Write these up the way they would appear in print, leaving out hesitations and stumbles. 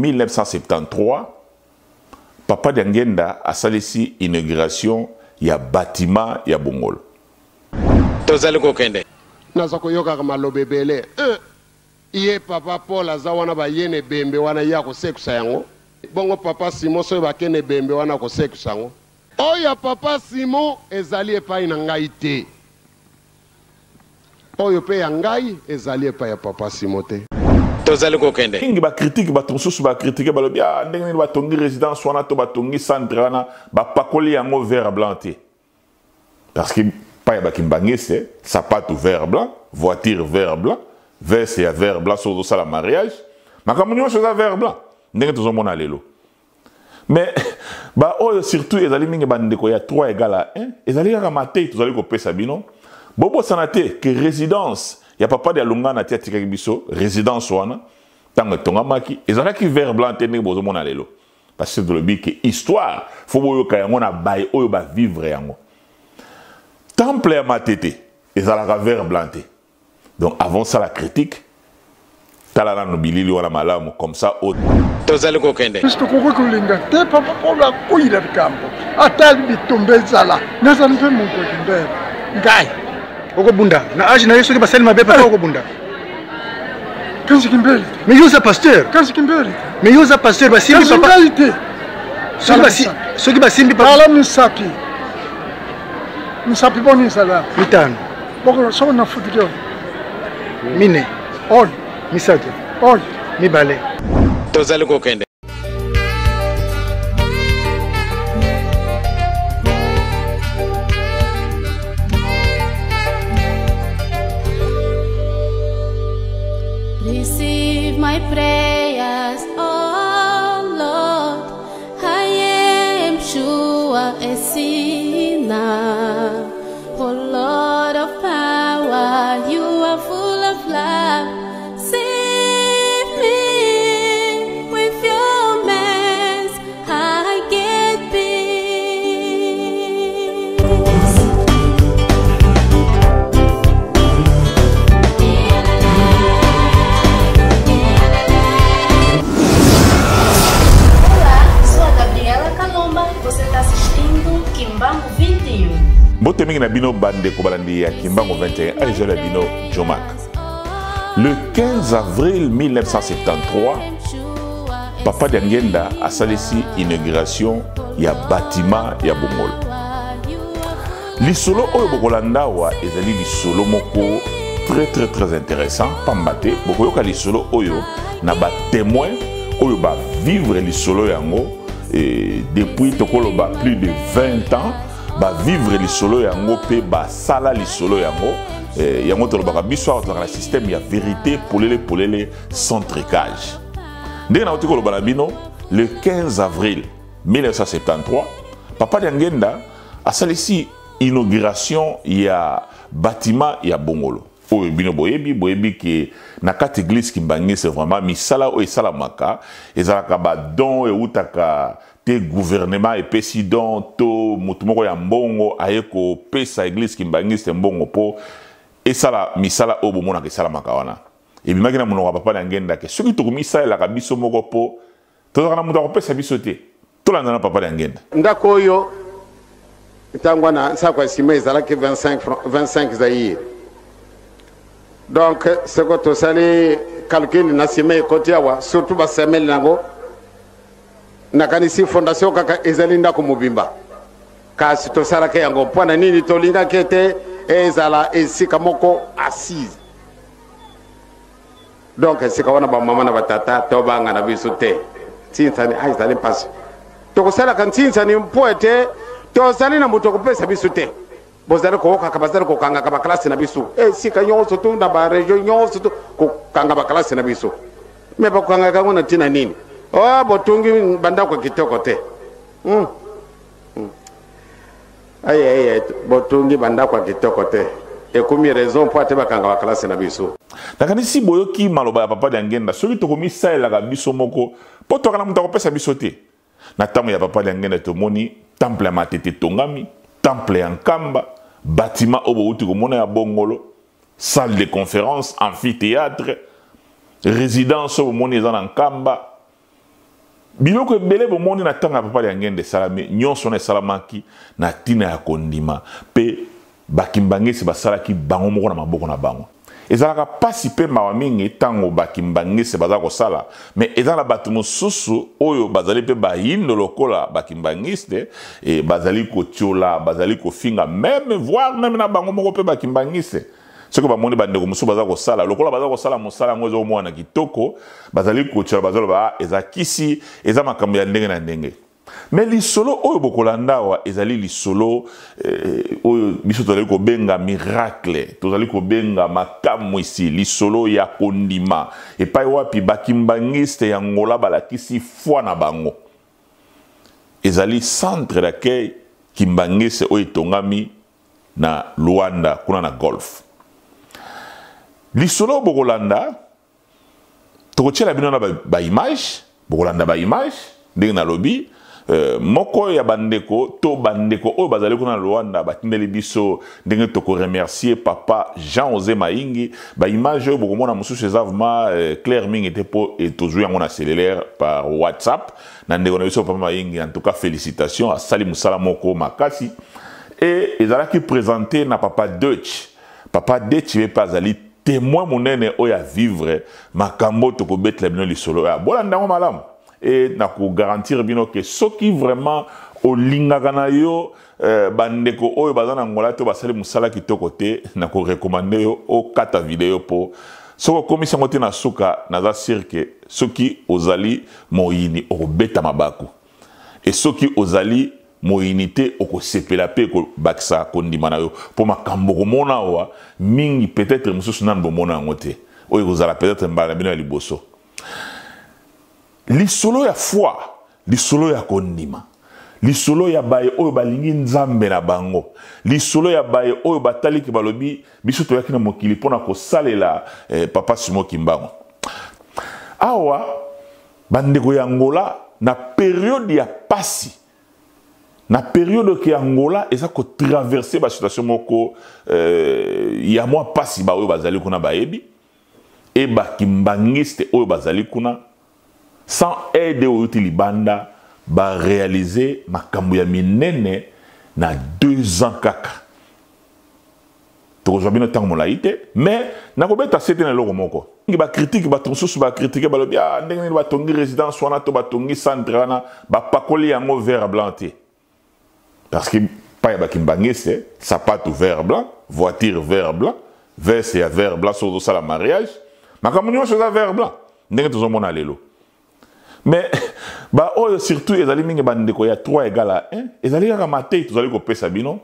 1973, Papa Diangenda a salisi inauguration ya bâtiment ya Bongolo. Tozali kokende. Nazako yoka kama lobebele. Iye papa Paul azawana ba yene bembe wana ya ko sekusa yango. Bongo papa Simon so ba kene bembe wana ko sekusa yango. Oya papa Simon ezali epai na ngai te. Oyo pe ya ngai ezali epai ya papa Simon te. Tozali kokende. Kingi ba critique ba tonsusu ba critique ba lobia ndenge ba tongi résidence wana to ba tongi centre wana ba pakoli yango vert blanc te. Parce que pas ba kimbangese, sapato vert blanc, voiture vert blanc, veste ya vert blanc sur ça la mariage. Makamunyo chose vert blanc. Ndenge tozo mona lelo. Mais ba oyo surtout ezali mingi ba ndeko ya 3 égale à 1, ezali ka maté tozali ko pesa bino. Bobo sanate que résidence ya papa de Alunga na tia tikaki biso résidence wana tango tonga maki ezala ki vert blanc te ndenge bozo mona lelo. Parce que de lobi que histoire faut boyo ka yango na baye oyo ba vivre yango. Temple ya matete ezala ka vert blanc te. Donc avant ça la critique talala no bilili wana malamu comme ça autre. Tozali kokende. Puisque koko kulinga te papa pola kuila bikambo. Atali bitombe zala. Nasa mpe mon kokimbe. Ngai. Oko bunda. Na age na yeso ke basali mabe papa oko bunda. Kansi kimbeli. Mais yo za pasteur. Kansi kimbeli. Mais yo za pasteur basimbi papa. Soki basimbi papa. Ala misapi. Misapi boni sala. Mitano. Boko so na fudio. Mine. Oi. Misato. Oi. Mibale. Tozali kokende. Receive my prayers, oh Lord. I am sure a sinner. Oh Lord of power, you are full of love. Save me with your mercy. I get peace. Você está assistindo Kimbangu 21. Bote mingi na bino bande ko balandi ya Kimbangu 21 Arizona la bino Jomak. Le 15 avril 1973, Papa Diangenda a salisi inauguration ya bâtiment ya Bongolo. Lisolo oyo bokolanda wa ezali lisolo moko très intéressant pambate bokoyoka lisolo oyo na ba témoin oyo ba vivre lisolo yango depuis tokoloba plus de 20 ans ba vivre lisolo yango pe ba sala lisolo yango yango tolobaka biso awa tozalaka na système ya vérité polele sans tricage. Ndenge na koloba na bino le 15 avril 1973 Papa Diangenda a salisi inauguration ya bâtiment ya Bongolo. Oyo bino boyebi ke na kati église Kimbangi c'est vraiment misala o esala maka ezalaka ba don e utaka te gouvernement et pesi don to mutu moko ya mbongo ayeko pesa église Kimbangi c'est mbongo po esala misala o bomona ke sala maka wana. Et bimaki na monoko Papa Diangenda ke soki to komisa la biso moko po to na mutu ko pesa biso te. To la na Papa Diangenda. Ndako oyo tangwana sakwa sima ezalaki 25 zaïre. Donc, ce que tu sais, calcul national côté awa, surtout ba semel nango. Nakanisi fondation kaka ezalinda ko mobimba. Kasi to sala ke yango pona nini to linga kete ezala esika moko assise. Donc, esika wana ba mama na batata to banga na biso te. Tinsani ai zali passe. To ko sala kan tinsani mpoete to sali na muto ko pesa biso te. Bozali ko kakabazali ko kanga ba classe na biso sika nyonso to na ba region nyonso to ko kanga ba classe na biso me ba kanga kango na tina nini botungi banda ko kitoko te ay botungi banda ko kitoko te e komi raison po ate ba kanga ba classe na biso nakani si boyoki maloba ya Papa Diangenda soki to komisa elaka biso moko po to kana muta ko pesa biso te na tamu ya Papa Diangenda to moni temple ya matete tongami temple ya Nkamba, bâtiment obo uti komona ya Bongolo, salle de conférence, amphithéâtre, résidence obo moni za na Nkamba, biloko ebele bomoni na tanga papa ya ngende salami nyonso na salamaki na tina ya kondima pe bakimbangisi basalaki bango moko na maboko na bango ezalaka pasi pe mawa mingi tango bakimbangisi baza kosala mais ezala bato mosusu oyo bazali pe bayindo lokola bakimbangiste e bazali kotiola bazali kofinga même voir même na bango moko pe bakimbangiste soki bamoni bandeko mosusu baza kosala lokola baza kosala mosala yango ezomona kitoko bazali kotiola bazaloba eza kisi eza makambo ya ndenge na ndenge mais lisolo oyo bokolanda awa ezali lisolo oyo biso tozali kobenga miracle tozali kobenga makambo isi lisolo ya kondima epai wapi bakimbangiste ya ngola balakisi foi na bango ezali centre d'accueil kimbangiste oyo etongami na Luanda kuna na golf lisolo bokolanda tokotiela bino na baimage bokolanda baimage ndenge na lobi moko ya bandeko to bandeko oyo bazali kuna na Luanda batindeli biso ndenge toko remercier papa Jean-José Maingi baimage oyo bokomona mosusu ezavuma clair mingi te po etozwi yango na cellulaire par WhatsApp na ndeko na biso papa Maingi en tout cas félicitations asali musala moko makasi et ezalaki présenté na papa Deutsch be pas azali témoin monene oyo ya vivre makambo toko betla bino lisolo ya bolanda ngo malamu et na ko garantir bino que soki vraiment olingaka na yo bandeko oyo bazana ngola to basali musala kitoko te na ko recommander yo o kata video po soko komisa ngote na suka naza sirke soki ozali moyini obeta mabaku et soki ozali moyinité okosepela pe ko baksa kondima na yo po makambo komona wa mingi peut-être mususu nan bomona ngote oyo kozala peut-être mbala bino ya liboso lisolo ya foi lisolo ya kondima lisolo ya baye oyo balingi nzambe na bango lisolo ya baye oyo bataliki balobi biso toyaki na mokili pona kosalela papa Simon Kimbangu awa bandeko ya Angola na période ya pasi na période que Angola eza ko traverser ba situation moko ya mwa pasi ba oyo bazali kuna baebi e ba kimbangiste oyo bazali kuna sans aide oyo tilibanda ba réaliser makambo ya minene na 2 ans kaka to jobino tang molaite mais na ko beta c'était na loko moko ngi ba critique ba tonsusu ba critiquer ba lobi ah ndenge ba tongi résidence wana to ba tongi centre wana ba pakoli yango vert blanc te parce que pas ba kimbangiste sapato vert blanc voiture vert blanc veste ya vert blanc sur ça la mariage makambo nyonso za vert blanc ndenge to zomona lelo mais ba oyo surtout ezali mingi bandeko ya 3 égale à 1 ezali kaka matei tozali kopesa bino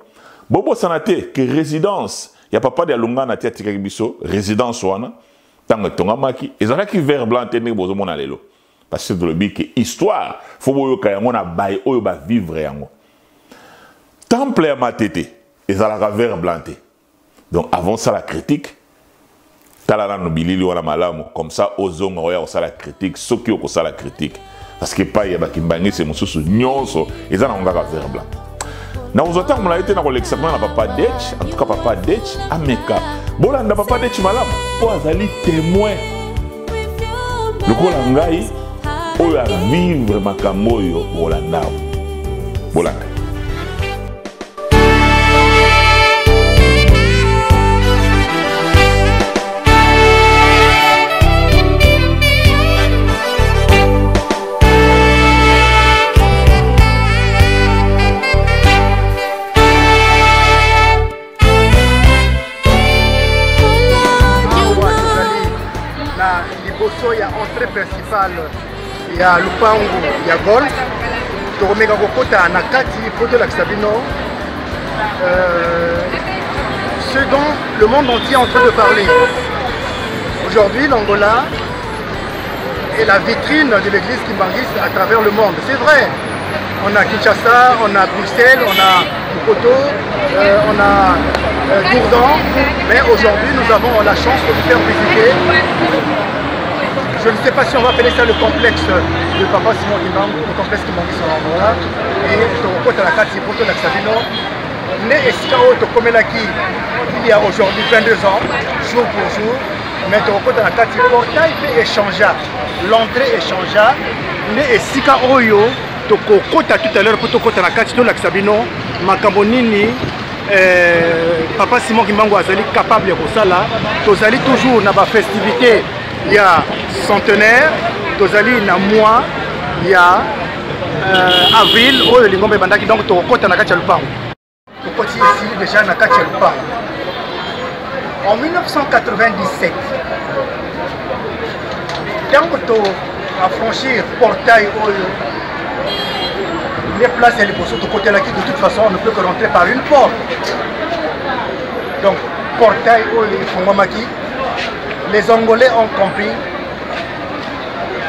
bobo sanate que résidence ya papa de Lunga na tia tika biso résidence wana tango tongamaki ezalaki vert blanc te ndenge bozomona lelo parce que le but que histoire faut boyoka yango na baye oyo ba vivre yango temple ya matete ezalaka vert blanc te donc avant ça la critique talala no bilili wana malamu comme ça ozonga oya osala critique soki okosala critique parce que pas ya bakimbangisi mususu nyonso eza na ngaka vert blanc na uzota mulaite na kolexement na papa Detch en tout cas papa Detch ameka bolanda papa Detch malamu po azali témoin lokola ngai oyo a vivre makambo oyo bolanda bolanda liboso ya entrée principale ya lupangu ya golf tokomeka kokota na kati po tolakisa bino ce dont le monde entier est en train de parler. Aujourd'hui, l'Angola est la vitrine de l'église kimbangiste à travers le monde. C'est vrai, on a Kinshasa, on a Bruxelles, on a Mokoto, on a Dourdan, mais aujourd'hui nous avons la chance de vous faire visiter. Je ne sais pas si on va appeler ça le complexe de Papa Simon Kimbangu, le complexe Kimbangiste en Angola, et Tokota la Kati Poto la Savino. Né Escao Tokomelaki, il y a aujourd'hui 22 ans, jour pour jour, mais Tokota la Kati portail fait échanger, l'entrée échangea, nde esika oyo tokokota tout à l'heure pour tokota na kati tolakisa bino makambo nini Papa Simon Kimbangu azali capable de ça. Tozali toujours na ba festivité ya centenaire, tozali na mois ya avril oyo lingombe bandaki donc tokota na kati ya lupango. Tokoti ici déjà na kati ya lupango. En 1997, quand on a franchi le portail oyo, les places et les postes de côté là qui de toute façon on ne peut que rentrer par une porte. Donc portail oyo Fongomaki, les Angolais ont compris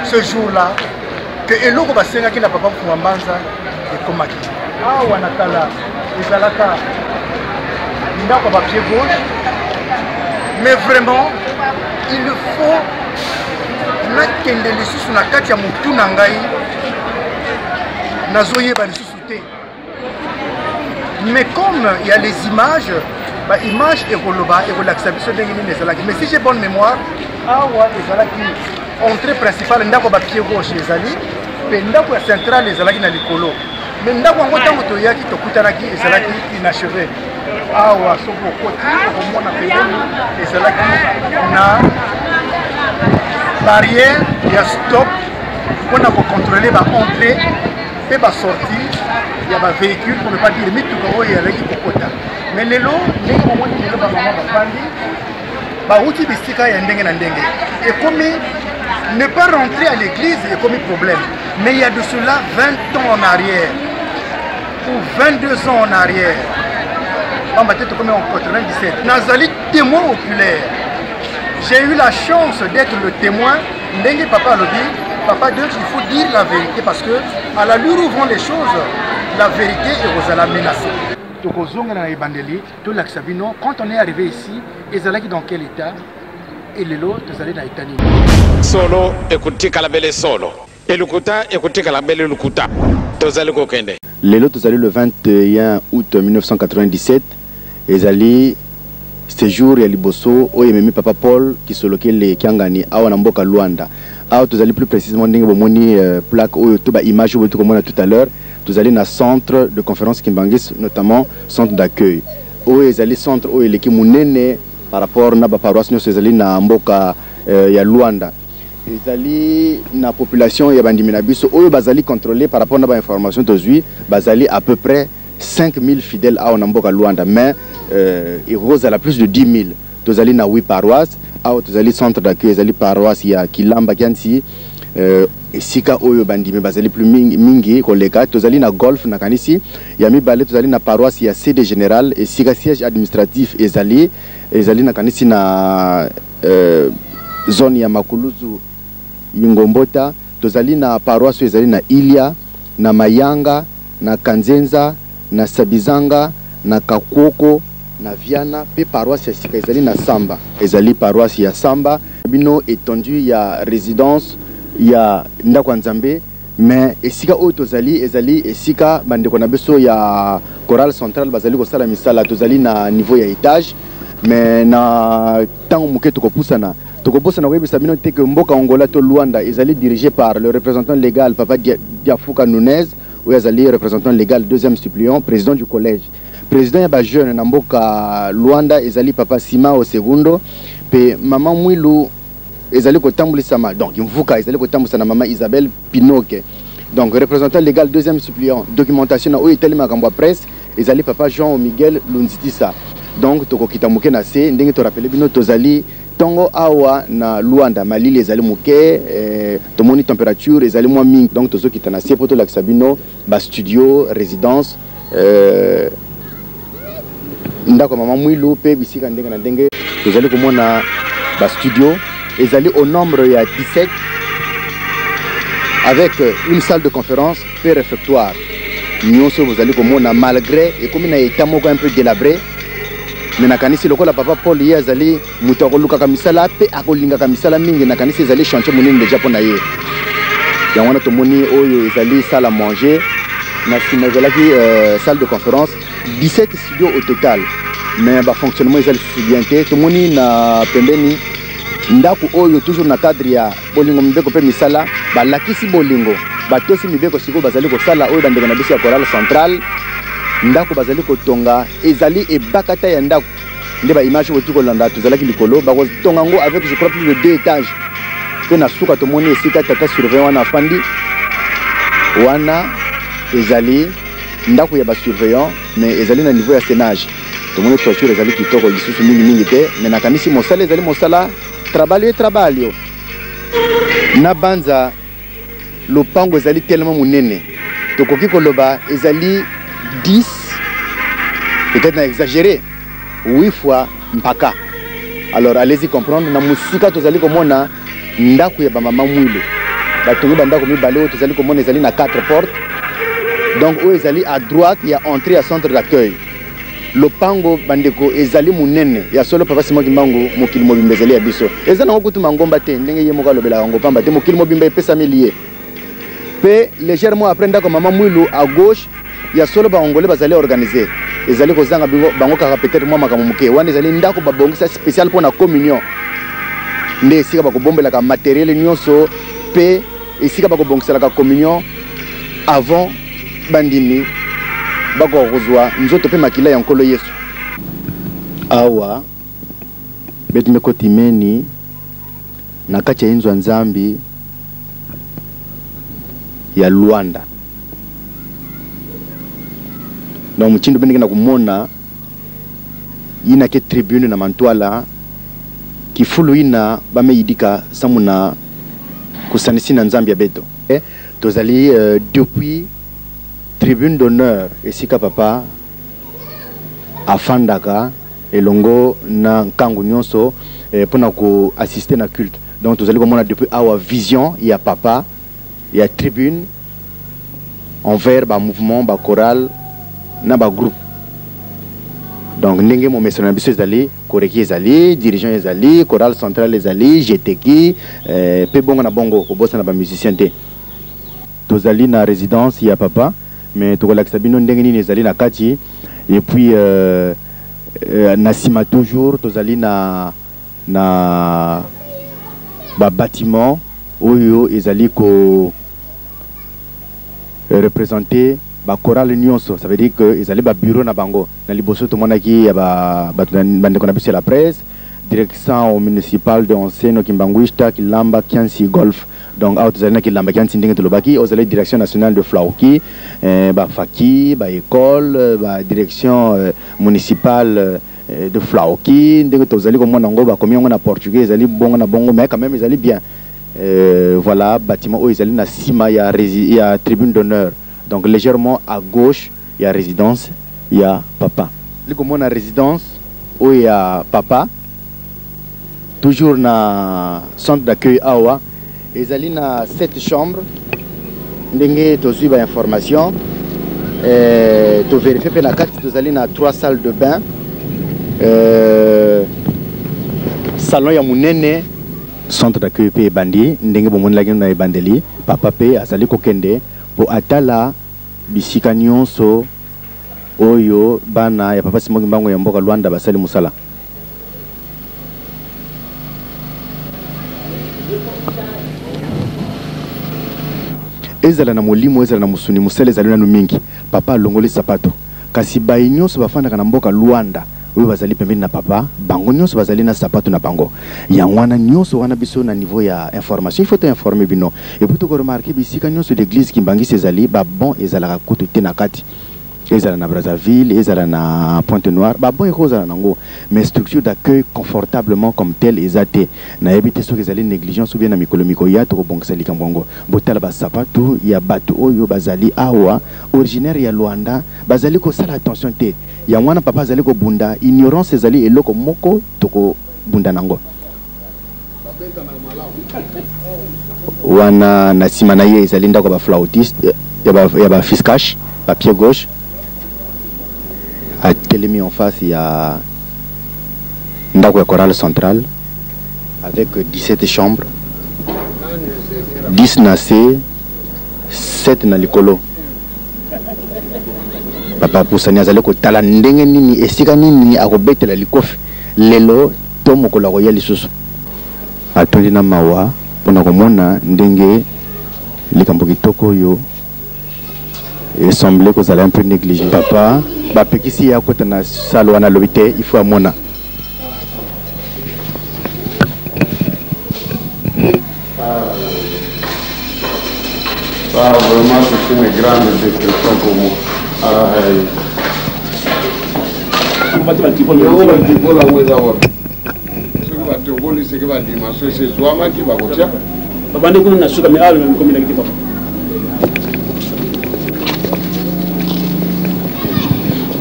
ce jour-là que eloko basenga ki na papa Fongombanza et Komaki. Ah wanatala ezalaka ndako ba pied gauche, mais vraiment il faut nakende lisusu na kati ya mutu na ngai nazoyeba lisusu te. Mais comme il y a les images, bah image ekoloba ekolakisa biso ndenge nini ezalaki. Mais si j'ai bonne mémoire, awa ezalaki entrée principale ndako ba pied gauche ezali pe ndako ya centrale ezalaki na likolo. Mais ndako yango ntango toyaki tokutanaki ezalaki inachevé. Awa soko okoti okomona pembeni ezalaki na barrière ya stop pour contrôler la entrée et la sortie. Il y a des véhicules pour ne pas dire mituka oyo ya leki kokota. Mais lelo ndenge momoni lelo ba mama bafandi ba uti bisika ya ndenge na ndenge. Et comme ne pas rentrer à l'église est comme problème. Mais il y a de cela 20 ans en arrière ou 22 ans en arrière. En peut-être comme en 97. Nazali témoin oculaire. J'ai eu la chance d'être le témoin. Ndenge papa le dit, papa Dieu, il faut dire la vérité parce que à la l'allure où vont les choses, la vérité est aux menacée. Quand on est arrivé ici, ils allaient dans quel état? Et les lots, ils allaient dans l'état nini? Solo, écoutez Kalabele solo. Et Lukuta, écoutez Kalabele Lukuta. Tozali kokende. Les lots, ils allaient le 21 août 1997. Ils allaient ce jour ya liboso oyo memi papa Paul qui solokele kiangani awa na mboka Luanda. Awa tozali plus précisément ndenge bomoni plaque oyo to ba image oyo tokomona tout à l'heure, tozali na centre de conférence Kimbangis, notamment centre d'accueil. Oyo ezali centre oyo leki munene par rapport na ba paroisse nyonso ezali na mboka ya Luanda. Ezali na population ya bandimi na biso oyo bazali contrôlé par rapport na ba information tozui bazali à peu près 5000 fidèles à Onamboka Luanda, mais il rose à la plus de 10 000. Tozali na 8 paroisses, tozali centre d'accueil, tozali paroisse ya Kilamba Kiansi, Sika Oyo Bandime bazali plus mingi koleka, tozali na golf na kanisi, yami balé tozali na paroisse ya CD général et Sika siège administratif ezali na kanisi na zone ya Makuluzu Yingombota, tozali na paroisse ezali na Ilia, na Mayanga, na Kanzenza, na Sabizanga, na Kakoko, na Viana, pe paroisse ya Sika ezali na Samba. Ezali paroisse ya Samba, bino étendu ya résidence ya Ndako Nzambe, mais esika oyo tozali ezali esika bandeko na beso ya chorale centrale bazali kosala misala tozali na niveau ya étage, mais na tango muke tokopusana koyebisa bino te ke mboka Angola to Luanda ezali dirigé par le représentant légal Papa Diafouka Nunez, ou ezali représentant légal deuxième suppléant, président du collège. Président ya jeune na mboka Luanda ezali Papa Sima au segundo, pe maman Mwilu ezali kotambulisama, donc mvuka ezali kotambulisana maman Isabelle Pinoke. Donc représentant légal deuxième suppléant, documentation na oyo eteli makambo presse ezali Papa Jean Miguel Lunzitisa. Donc toko kitamuke na se ndenge to rappeler bino tozali tongo awa na Luanda malili ezali muke tomoni température ezali moins mingi, donc tozo kitana se poto lakisa bino ba studio résidence ndako mama Mwilu pe bisika ndenge na ndenge tozali komona ba studio ezali au nombre ya 17 avec une salle de conférence et réfectoire. Nyonso vous allez komona malgré et comme na état moko un peu délabré, mais nakanisi lokola papa Paul ye azali mutu akoluka kamisala pe akolinga kamisala mingi nakanisi ezali chantier monene déjà pona ye. Yango na tomoni oyo ezali salle à manger na sinazalaki salle de conférence 17 studios au total, mais ba fonctionnement ezali bien te tomoni na pembeni ndako oyo toujours na cadre ya bolingo mbeko pe misala balakisi bolingo batosi mibeko siko bazali kosala oyo bandeko na biso ya chorale centrale ndako bazali kotonga ezali ebakata ya ndako nde ba image ko tukolanda tozalaki likolo bakotonga ngo avec je crois plus de 2 étages pe na suka tomoni esika tata surveillant wana afandi wana ezali ndako ya ba surveillant mais ezali na niveau ya sénage tomoni toiture ezali kitoko lisusu mingi te mais nakanisi mosala ezali mosala trabalho na banza lopango ezali tellement munene tokoki koloba ezali 10 peut-être na exagéré 8 fois mpaka. Alors allez-y comprendre na musika tozali komona ndako ya bamama mwilo batongi bandako mibale oyo tozali komona ezali na 4 portes donc oyo ezali à droite ya entrée à centre d'accueil lopango bandeko ezali munene ya solo papa Simon Kimbangu mokili mobimba ezali ya biso eza nango kutu mangomba te ndenge ye moko alobela yango pamba te mokili mobimba epesa milie pe légèrement après ndako mama mwilo à gauche ya solo baongole bazali organisé ezali kozanga bango kaka peut-être mwa makambo moke wana ezali ndako babongisa spécial pour na communion nde esika bakobombelaka matériel nyonso pe esika bakobongiselaka communion avant bandimi bakozwa nzoto pe makila ya nkolo Yesu awa betime kotimeni na kati ya inzwa nzambi ya Luanda. Donc mchindo bende na kumona ina ke tribune na mantwala kifulu ina bameidika samuna kusanisi na nzambi ya beto tozali depuis tribune d'honneur esika papa afandaka elongo na nkangu nyonso pona ko assister na culte. Donc tozali komona depuis awa vision ya papa ya tribune envers ba mouvement ba choral na ba groupe. Donc ndenge mo mesona biso ezali koreki ezali dirigeant ezali chorale centrale ezali GTK pe bongo na bongo kobosa na ba musicien te tozali na résidence ya papa mais tokolakisa bino ndenge nini ezali na kati et puis na sima toujours tozali na ba bâtiment oyo ezali ko représenter ba chorale nyonso, ça veut dire que ils allaient ba bureau na bango na liboso to monaki ya ba bande qu'on appelle la presse direction au municipal de Onseno Kimbanguista Kilamba Kiansi Golf. Donc out zalina Kilamba Kiansi ndenge to lobaki aux allées direction nationale de Flauki ba faki ba école ba direction municipale de Flauki ndenge to zali ko mona ngo ba komiongo na portugais zali bongo na bongo mais quand même ils allaient bien. Voilà bâtiment où ils allaient na sima ya tribune d'honneur. Donc légèrement à gauche, il y a résidence, il y a papa. Comme on a résidence, où il y a papa, toujours dans le centre d'accueil Awa, ils allaient dans 7 chambres, tu suivi l'information, tu vérifies que la carte, tu allais dans 3 salles de bain, salon ya munene, centre d'accueil pe bandi, ndenge bomon la na bandeli, papa pe azali kokende. Po atala bisika nyonso oyo bana ya papa Simon Kimbangu ya mboka Luanda basali musala. Ezala na molimo ezala na musuni musele ezali na mingi papa longoli sapato kasi bayi nyonso bafanda kana mboka Luanda oyo bazali pembeni na papa bango nyonso bazali na sapato na bango ya wana nyonso wana biso na niveau ya information il faut informer bino et pour to remarquer bisika nyonso l'église Kimbangisi ezali ba bon ezala kutu te na kati ezala na Brazzaville ezala na Pointe-Noire ba bon ezala nango mais structure d'accueil confortablement comme tel ezate na ebité so ezali négligence ou bien na mikolomiko ya to bongisa likambo botala ba sapato ya bato oyo bazali awa originaire ya Luanda bazali ko sala attention te ya mwana papa azali ko bunda ignorance ezali eloko moko toko bunda nango wana na sima na ye ezali ndako ba flautiste ya ba fiskash ba pied gauche a télémis en face il y a ndako ya chorale centrale avec 17 chambres 10 na C 7 na likolo papa pusani azali ko tala ndenge nini esika nini akobetela likofi lelo to mokolo ko ya lisusu atondi na mawa pona komona ndenge likambo kitoko yo et semblait que ça allait un peu négligé. Papa ba pekisi ya kota na salo wana lobité il faut amona. Ça vraiment c'est une grande déception pour moi.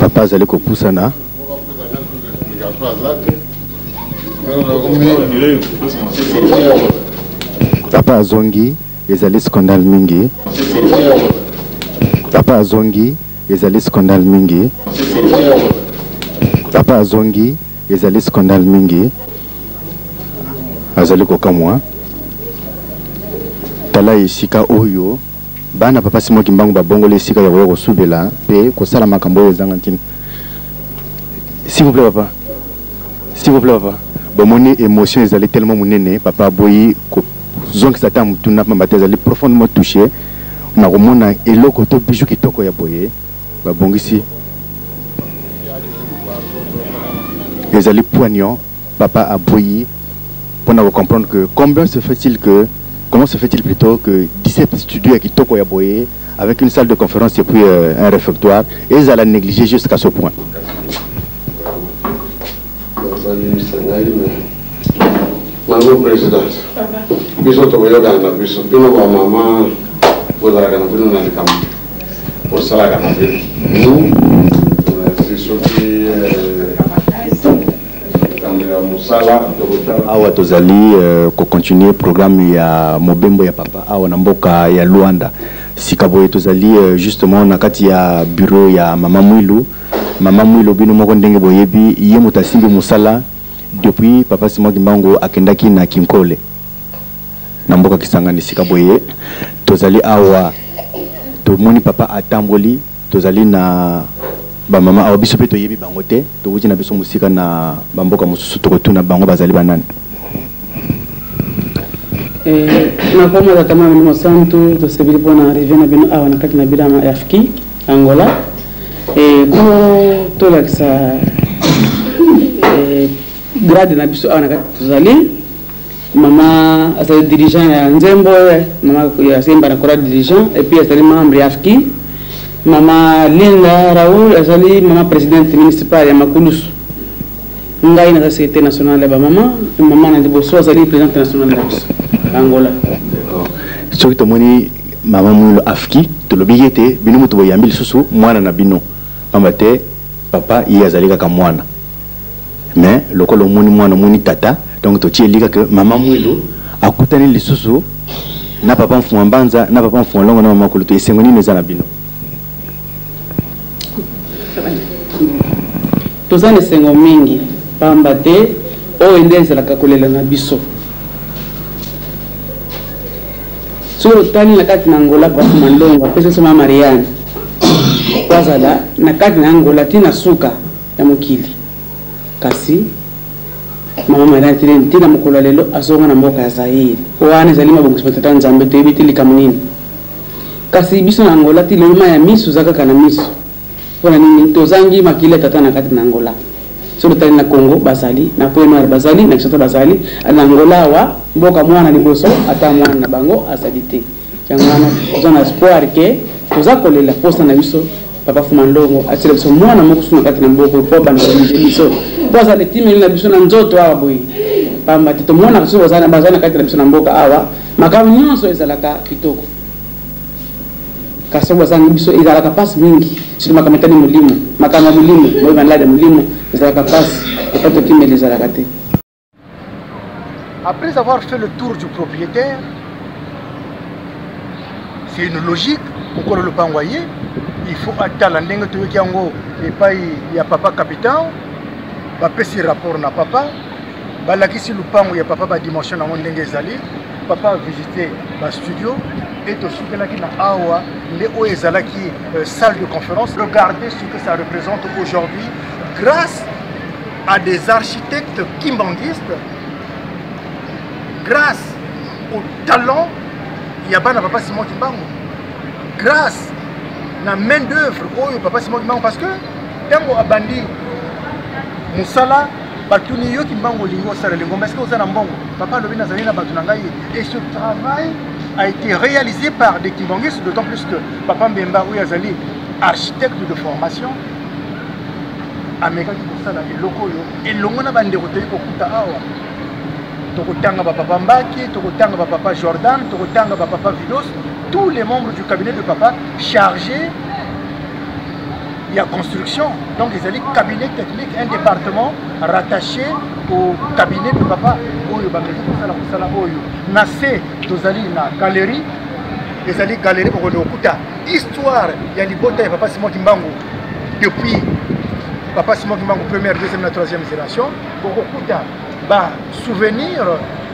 Papa azali kopusana. Papa azongi ezali scandale mingi. Papa azongi ezali scandale mingi. Papa azongi ezali scandale mingi. Azali kokamwa. Tala isika oyo bana papa Simon Kimbangu babongole isika ya ko subela pe ko sala makambo ezanga ntini. S'il vous plaît papa. S'il vous plaît papa. Bomoni émotion ezali tellement munene papa boyi ko zonki sata mutuna mabate ezali profondément touché. Na komona eloko to bijou kitoko ya boye babongisi. Ezali poignant papa aboyi pour comprendre que comment se fait-il plutôt que 17 studios à Kitoko Yaboye avec une salle de conférence et puis un réfectoire et ils allaient négliger jusqu'à ce point. Madame Présidente, biso to yoga na biso bino ba mama bola kana bino na likam pour sala kana bino c'est sorti awa tozali ko continuer programme ya mobembo ya papa awa na mboka ya Luanda sikaboye tozali justement na kati ya bureau ya mama Mwilu bino moko ndenge boyebi ye mutasimbi musala depuis papa Simon Kimbangu akendaki na Kinkole na mboka Kisangani sikaboye tozali awa tomoni papa atamboli tozali na ba mama awa biso pe toyebi bango te tokuti na biso musika na bamboka mosusu tokotuna bango bazali banani na kama za kama ni mosantu tosebili pona arrivé na bino awa na kati na bidama ya Afrique Angola ko to lakisa grade na biso awa na kati tozali mama asali dirigeant ya Nzembo mama ya Simba na kora dirigeant et puis asali membre ya Afrique Mama Linda Raoul azali mama présidente municipale ya Makulusu. Ngai na société nationale ba mama na liboso azali présidente nationale ya Angola. D'accord. Soki tomoni mama Mwilu Afki tolobiyete bino mutu boyambi lisusu mwana na bino. Pambate papa ye azali kaka mwana. Mais lokolo moni mwana moni tata donc to tielika que mama Mwilu akutani lisusu na papa mfumwa mbanza na papa mfumwa longo na mama Kulutu esengoni neza na bino. Tozane sengo mingi pamba te o endeze la kakolela na biso so tani na kati na Angola kwa mandonga pesa sema Mariana kwazala na kati na Angola tina suka ya mukili kasi mama Mariana tina mukolo lelo azonga na mboka ya Zaire wana zalima bongo spatata nzambe to ibitili kamunini kasi biso na Angola tiloma ya misu zaka kana misu pona nini tozangi makile tata na kati na Angola so tani na Congo bazali na Pointe bazali na Kisota bazali na Angola wa mboka mwana liboso ata mwana na bango asalite changana tozana espoir ke tozakolela posta na biso papa Fumandongo atile biso mwana moko suna kati na mboko po bana biso poza le timeli na biso na nzoto awa boyi pamba tito mwana biso bazana kati na biso na mboka awa makamu nyonso ezalaka kitoko kaso bazana biso ezalaka pasi mingi sima makametani mulimo makama mulimo boyi banlade mulimo ezalaka pasi epato timeli ezalaka te. Après avoir fait le tour du propriétaire, c'est une logique, pour le pangoyer, il faut attendre la langue de Kiango et pas il y a papa capitaine, va passer rapport na papa, va là qui si le pango il y a papa va dimension dans mon dengue zali, papa a visité ma studio et tout ce que là qui na awa, les hauts ezala qui salle de conférence, regardez ce que ça représente aujourd'hui grâce à des architectes kimbanguistes. Grâce au talent il y a pas na papa Simon Kimbangu grâce na main d'œuvre oyo papa Simon Kimbangu parce que tango abandi musala batuni yo Kimbangu lingo sala lingo parce que osana mbongo papa lobi nazali na batuna ngai et ce travail a été réalisé par des Kimbanguistes, d'autant plus que papa Mbemba oyo azali architecte de formation amekaki kosala eloko oyo elongo na bandeko toyi kokuta awa tokotanga bapapa Mbaki, tokotanga bapapa Jordan, tokotanga bapapa Vidos, tous les membres du cabinet de papa chargés il y a construction, donc ils allaient cabinet technique, un département rattaché au cabinet de papa oyo bameki kosala oyo na se tozali na galerie ezali galerie pour kokuta histoire ya libota ya papa Simon Kimbangu depuis papa Simon Kimbangu première, deuxième et troisième génération pour kokuta ba souvenir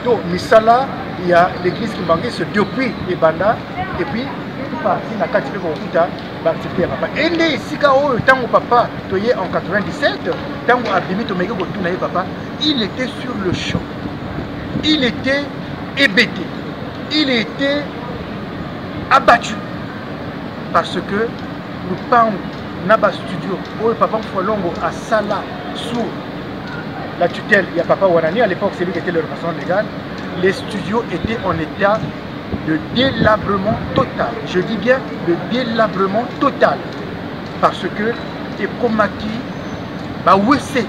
de misala il y a l'église Kimbanguiste depuis Ebanda et puis parti na kati ko kokuta ba accepter papa ende sika oyo tango papa toye en 97 tango abimi to meki ko tuna papa il était sur le champ, il était hébété, il était abattu parce que nous parlons Naba Studio où papa Mfolongo a sala sous la tutelle, il y a papa Wanani à l'époque, c'est lui qui était le représentant légal. Les studios étaient en état de délabrement total. Je dis bien de délabrement total parce que et Komaki bah oui c'est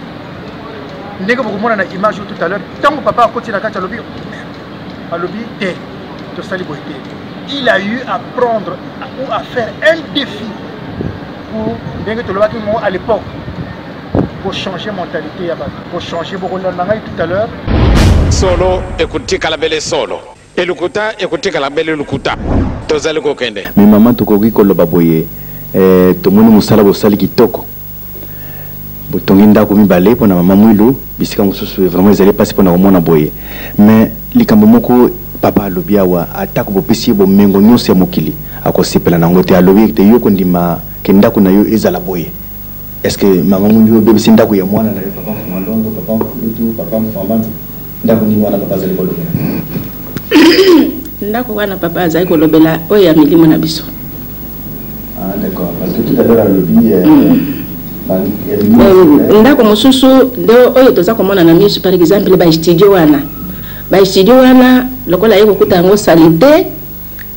ndenge bokomona na image tout à l'heure tant que papa a continué à lobby il a eu à prendre ou à faire un défi pour à l'époque pour changer mentalité pour changer beaucoup tout à l'heure solo ekutika la belle solo elukuta ekutika la belle lukuta tozali kokende mais maman tokoki koloba boye tomoni musala bosali kitoko botongi ndako mibale mpona mama mwilu bisika mosusu vraiment ezali pasi mpona komona boye mais likambo moko papa alobi awa atako bopesi ye bomengo nyonso ya mokili akosepela nango te alobi ete yo kondima ke ndako na yo ezala boye est ce que mama mwilu obebisi ndako ya mwana na yo papa mfamalondo papa mfulutu papa mfambanza ndako nini wana papa azali kolobela ndako wana papa azali kolobela oyo ya milimo na biso. Ah d'accord parce que tout à l'heure alobi ndako mosusu ndio oyo toza komona na miso par exemple ba studio wana lokola yeko kuta ngo salite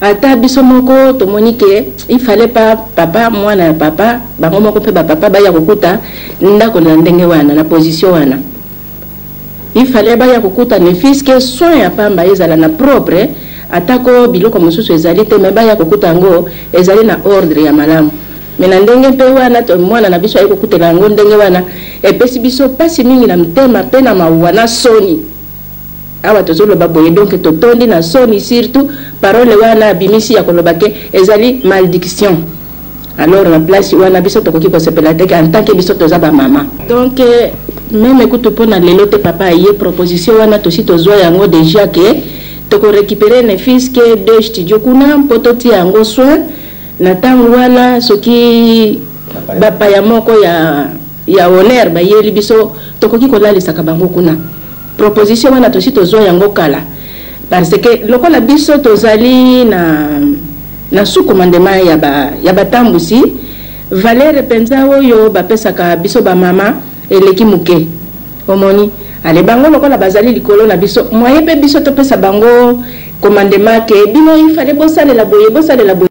ata biso moko tomoni ke il fallait pas papa mwana ya papa bango moko pe ba papa ba ya kokuta ndako na ndenge wana na position wana il fallait ba ya kokuta ne fiske soin ya pamba ezala na propre atako biloko mosusu ezali te me ba ya kokuta ngo ezali na ordre ya malamu. Mais ndenge pe wana to mwana na biso ayiko kutela ngo ndenge wana epesi biso pasi mingi na mtema pe na mawana soni awa tozolo baboye donc totondi na soni surtout parole wana bimisi ya kolobake ezali malédiction alors la place wana biso tokoki ko sepela te en tant que biso toza ba mama donc même écoute pona lelo te papa yé proposition wana to si tozwa yango déjà que toko récupérer ne fils que deux studios kuna pototi yango soin na tango wana soki bapa ya moko ya honneur ba yeli biso tokoki kolalisa ka bango kuna proposition wana to si tozwa yango kala parce que lokola biso tozali na sous commandement ya batambusi valeur penza oyo bapesaka biso ba mama eleki muke omoni ale bango lokola bazali likolo na biso moyen pe biso to pesa bango commandement ke bino il fallait bosale la boye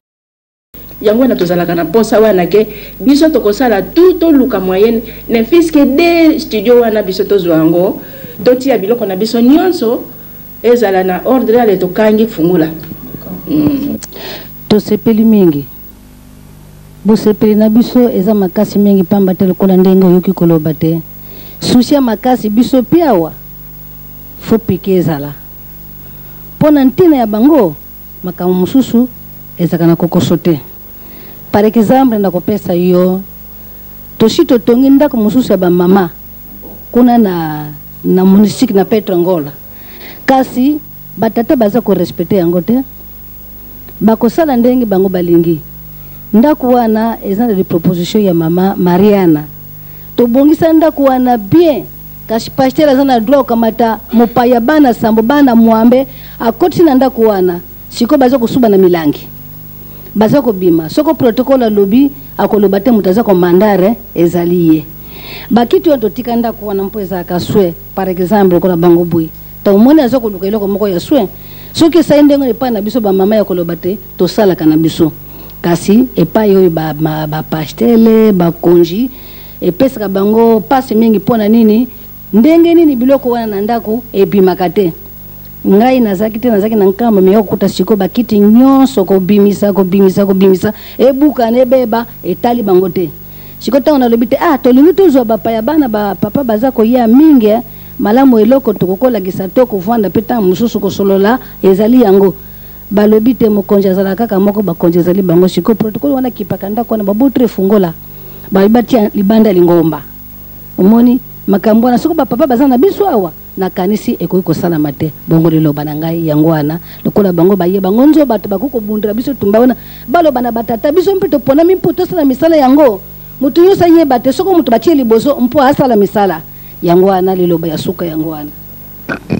yango na tozalaka na posa wana ke biso tokosala tout luka moyenne ne fiske de studio wana biso tozwango totia biloko na biso nyonso ezala na ordre ale tokangi fungula tosepeli mingi bosepeli na biso eza makasi mingi pamba te lokola ndenge oyoki koloba te susi ya makasi biso piawa fo pike ezala mpona ntina ya bango makambo mosusu ezaka na kokoso te. Par exemple na kopesa yo toshi totongi ndako mosusu ya ba mama kuna na munisiki na Petro Ngola kasi batata baza ko respecter yango te bakosala ndenge bango balingi ndako wana ezana de proposition ya mama Mariana to bongisa ndako wana bien kasi pasteur azana droit kamata mopaya bana sambo bana muambe akoti na ndako wana siko baza kosuba na milangi baza ko bima soko protocole lobby akoloba te mutaza ko mandare ezaliye bakitu yoto tikanda ko na mpo eza kaswe par exemple ko na bango boy to moni aza ko luka iloko moko ya swe soki sa ndengo epa na biso ba mama ya koloba te to sala kana biso kasi epa yo ba pastele ba konji epesaka bango pasi mingi pona nini ndenge nini biloko wana na ndako ebimaka te ngai nazaki na nkamba me yokuta siko bakiti nyonso ko bimisa ebuka ne beba etali bango te siko tango na lobite tolingi tozwa bapa ya bana ba papa baza ko ya mingi malamu eloko tokokola gisато ko vanda peta mususu ko solola ezali yango balobi te mokonja zala kaka moko bakonja zali bango siko protocole wana kipaka ndako na babutre fungola babatia libanda lingomba omoni makambo na soko papa bazana biso awa na kanisi ekoiko sala mate bongo lelo banangai yangwana lokola bango baye bango nzo bato bakuko bundira biso tumbaona balo bana batata biso mpito pona mimputo sala misala yango mutu yosa ye bate soko mutu batie liboso mpo asala misala yangwana lelo ba yasuka yangwana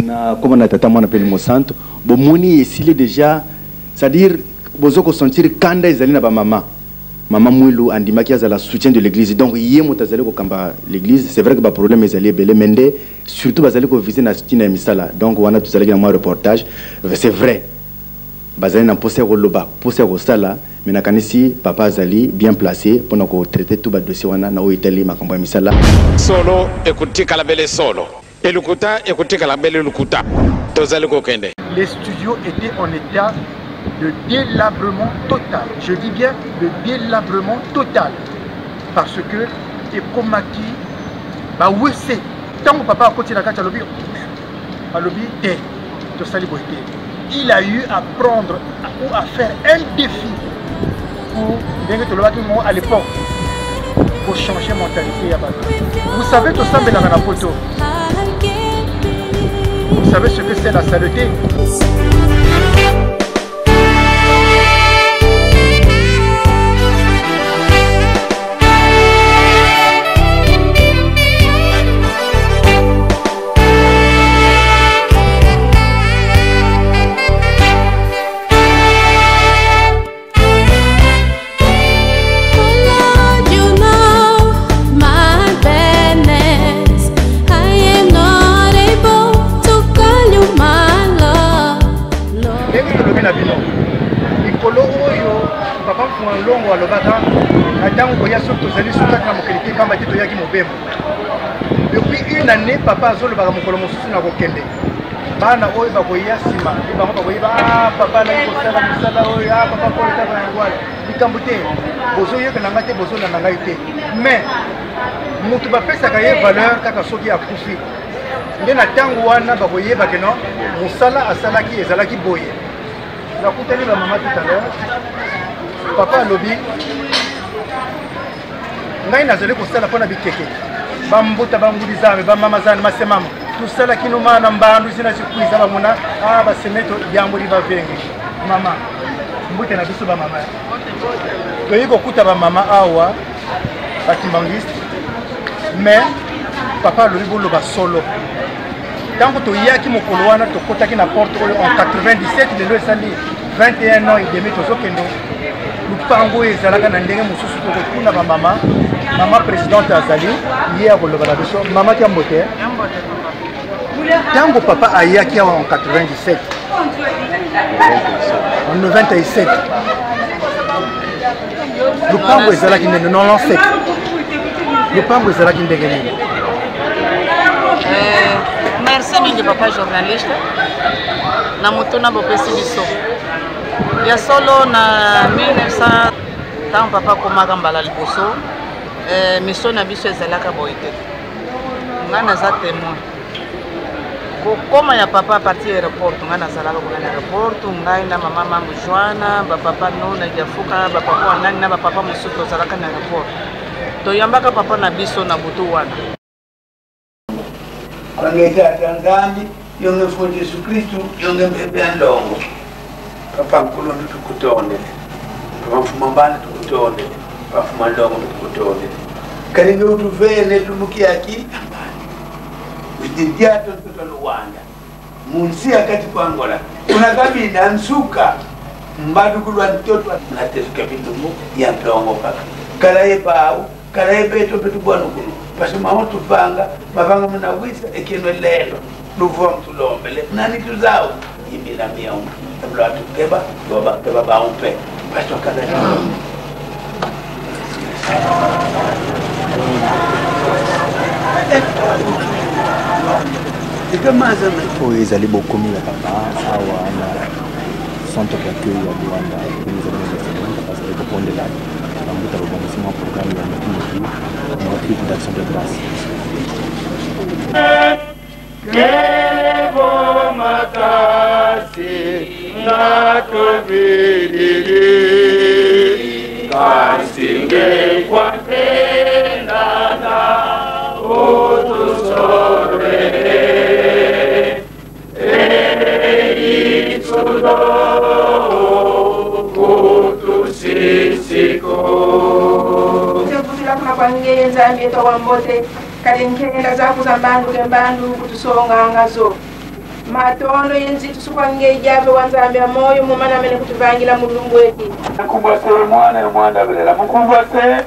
na comme na tata mwana peli mosanto bomoni esile déjà c'est-à-dire bozoko sentir kanda ezali na ba mama Mwilu andimaki azala soutien de l'église donc yé motazali ko kamba l'église c'est vrai que ba problème ezali belé mende surtout bazali ko viser na soutien na misala donc wana tuzali na moi reportage c'est vrai bazali na poser loba poser ko sala mais na kanisi papa azali bien placé pour ko traiter tout ba dossier wana na o itali makambo ya misala solo ekutika la belle solo elukuta ekutika la belle lukuta tozali ko kende. Les studios étaient en état de délabrement total. Je dis bien de délabrement total. Parce que Ekomaki, bah oui c'est. Tant que papa a continué à lobby, il a eu à prendre ou à faire un défi pour à l'époque pour changer mentalité. Vous savez tout ça, mais dans la photo. Vous savez ce que c'est la saleté. Longo alobaka atango koya soki tozali sukaka na mokeleke kamba te toyaki mobembo depuis une année papa azolobaka mokolo mosusu na kokende bana oyo bakoya nsima bango bakoyeba papa nayi kosala misala oyo papa koleka na yango wana likambo te bozoyoka na ngai te bozolanda ngai te mais motu bapesaka ye valeur kaka soki akufi nde na ntango wana bakoyebake no mosala asalaki ezalaki boye nakutani bamama tout à l'heure papa lobby ngai nazali kosala mpona bikeke bambuta bangudizame bamama zane masemama tosala kino mana mbandu zina zikwiza bamona basemeto yamboli bavenge mama mbute na biso bamama toyi kokuta bamama awa bakimbangiste mais papa lobby boloba solo ntango toyaki mokolo wana tokotaki na porte oyo en 97 lelo esali 21 ans et demi tozokendo lupango ezalaka na ndenge mosusu tokokuna bamama mama présidente azali ye akoloba na biso mama kiambote ntango papa ayaki awa en 97 en 97 lupango ezalaki ndenge 97 lupango ezalaki ndenge nini. Merci mingi papa journaliste na mutuna bopesi biso ya solo na 1900 tant papa komaka mbala liboso mission na biso ezalaka boye te nga naza témoin kokoma ya papa à partir ya aéroport nga nazalaka kuna na aéroport ngai na mama mambo Joana bapapa nona jafuka bapapa wanani na bapapa mosusu tozalaka na aéroport toyambaka papa na biso na butu wana Bangeta Tanzania, yonge for Yesu Kristu, yonge mbebe ndongo. Papa mkulo tukutone. Papa mfumambani tukutone. Papa mfumandongo tukutone. Kalinge utuvele tumuki aki. Vididiato tuto Luanda. munsi akati kwa Angola unakabinda nsuka mbadu kulwa ntoto natesuka bitumbu ya ndongo paka kala yebau kala yebeto betu bwana kuno basema watu panga mabanga mna wisa ekeno lelo luvo mtulombele nani tuzao yibila miao tablo atukeba keba ba umpe bato kala oyo ezali bokomi ya papa awa na centre d'accueil ya Luanda parce que kopondela bambuta babongisima programme ya mokimoki motrice d'action de grâce Kevo makasi natubiriri kasinge kwa tena na utusore eitulo kutusisiko tekutila kuna kwangenza mieto wambote kali nkenda zaku za mbandu kutusonga ngazo matondo yenzi tusukwange jabe wanzambia moyo mumana mene kutuvangira mulungu weki mkumbwa se mwana belela mkumbwa se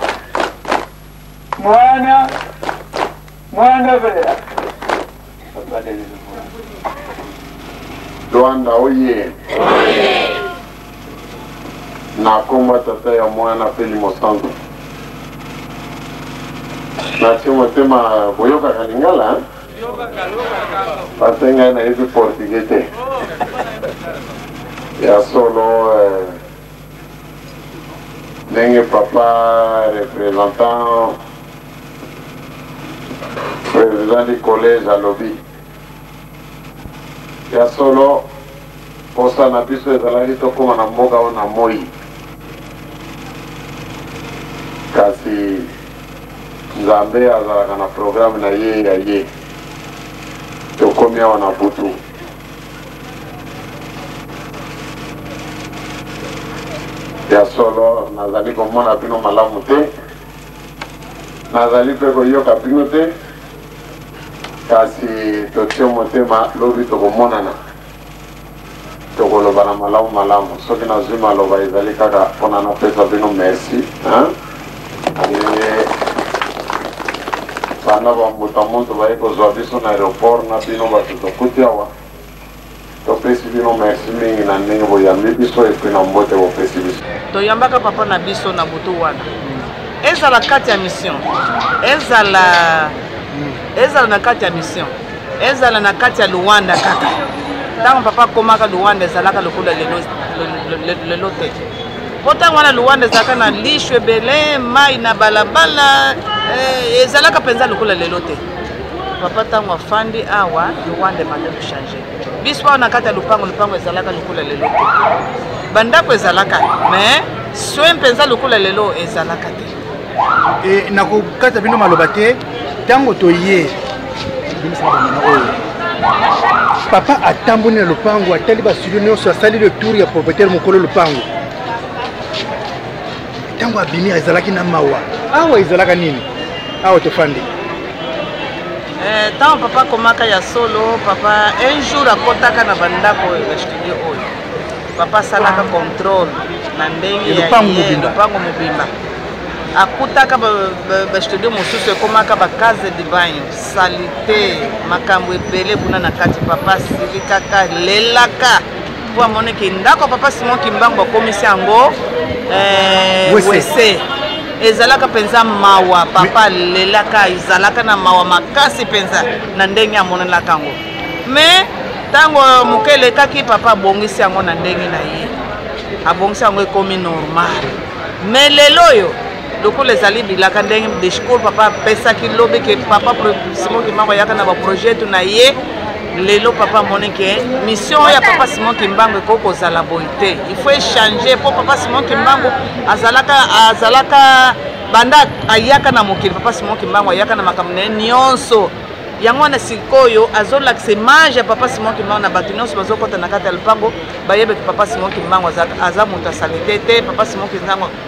mwana belela Luanda oye nakomba tata ya mwana Feli Mosango nasio motema boyoka kalingala patenga na hivi portugete ya solo ndenge papa représentant président du collège à lobby ya solo posa na biso ezalaki tokoma na mboka wana moi kasi Nzambe azalaka na programme na ye ya ye tokomi awa na butu ya solo nazali komona bino malamu te nazali mpe koyoka bino te kasi totie motema lobi tokomonana tokolobana malamu soki nazwi maloba ezali kaka mpona napesa bino merci bana bambuta moto baye kozwa biso na aéroport na bino bato tokuti awa topesi bino merci mingi na ndenge boyambi biso epui na mbote bopesi biso toyambaka papa na biso na butu wana ezala kati ya mission ezala na kati ya mission ezala na kati ya Luanda kaka ntango papa akomaka Luanda ezalaka lokola lelo te po ntango wana Luanda ezalaka na lisho ebele mai na balabala ezalaka mpenza lokola lelo te papa ntango afandi awa Luanda emande kochange biso awa na kati ya lupango ezalaka lokola lelo te bandako ezalaka mais soin mpenza lokola lelo ezalaka te nakokata bino maloba te ntango toye papa atamboni na lupango atali basudio nyonso asali le tour ya propriétaire mokolo lupango ntango abimi ezalaki na mawa awa ezalaka nini awa tofandi ntango papa akomaka ya solo papa un jour akotaka na bandako ya studio oyo papa asalaka contrôle na ndenge ya lupango mobimba akutaka bastudio mosusu ekomaka bakaze de banyo salite makambo ebele kuna na kati papa asilikaka lelaka po amoneke ndako papa Simon Kimbangu akomisi yango wese ezalaka mpenza mawa papa lelaka ezalaka na mawa makasi mpenza na ndenge amonelaka yango me ntango moke elekaki papa abongisi yango na ndenge na ye abongisi yango ekomi normal me lelo oyo lokola ezali bilaka ndenge discours papa apesaki lobi ke papa Simon Kimbangu ayaka na baprojet tu na ye lelo papa amoneke mission ya papa Simon Kimbangu ekoki kozala boye te il faut échanger po papa Simon Kimbangu azalaka banda ayaka na mokili papa Simon Kimbangu ayaka na makambo na ye nyonso yango wana sikoyo azolakisa image ya papa Simon Kimbangu na bato nyonso bazokota na kati ya lupango bayebe ki papa Simon Kimbangu aza moto asalite te, papa Simon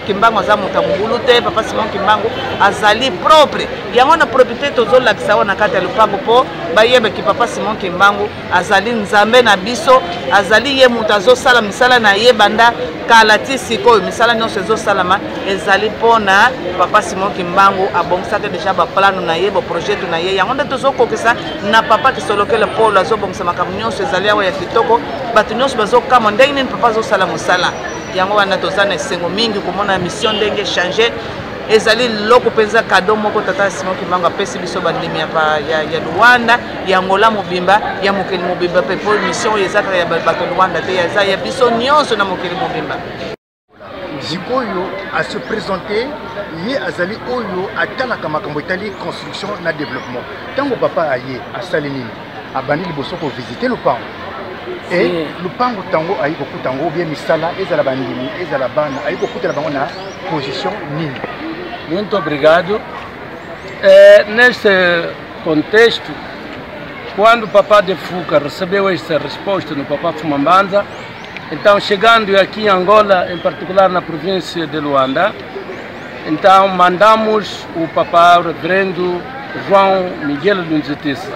Kimbangu aza moto mobulu te, papa Simon Kimbangu azali propre. Yango na propriété tozolakisa wana kati ya lupango po bayebe ki papa Simon Kimbangu azali nzambe na biso, azali ye moto azosala misala na ye banda kala ti sikoyo, misala nyonso ezosalama ezali mpona papa Simon Kimbangu abongisaka deja baplano na ye, baprojet na ye. Yango nde tozokokisa na papa Kisolokele Paul azobongisa makambo nyonso ezali awa ya kitoko, bato nyonso bazokama ndenge nini papa azosala mosala. Yango wana toza na esengo mingi komona mission ndenge changer ezali loko penza kado moko tata Simon Kimbangu apesi biso bandimi ya Luanda ya Angola mobimba ya mokili mobimba pe po mission ezaka ya bato Luanda te ya biso nyonso na mokili mobimba. Zikoyo a se présenter ye azali oyo atalaka makambo etali construction na développement. Tango papa aye asali nini abandi liboso ko visiter lupango et lupango tango ayi kokuta ngo bien misala ezala bandimi ezala bana ayi kokuta bango na position nini. Muito obrigado. Neste contexto, quando o Papá de Fuca recebeu esta resposta no Papá Fumambanza, então chegando aqui em Angola, em particular na província de Luanda, então mandamos o Papá o Reverendo João Miguel Lunzetissa,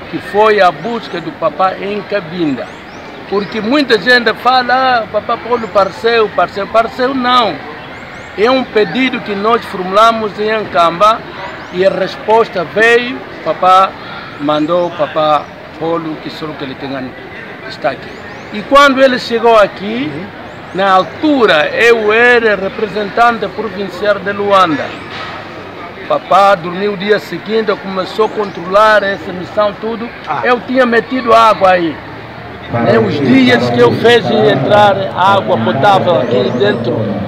que foi à busca do Papá em Cabinda. Porque muita gente fala, Papá Paulo parceu não. É um pedido que nós formulamos em Ancamba e a resposta veio, Papá mandou o Papá Paulo, que só que ele está aqui. E quando ele chegou aqui, na altura eu era representante provincial de Luanda. Papá dormiu o dia seguinte, começou a controlar essa missão tudo. Eu tinha metido água aí. Os dias que eu fiz entrar água potável aqui dentro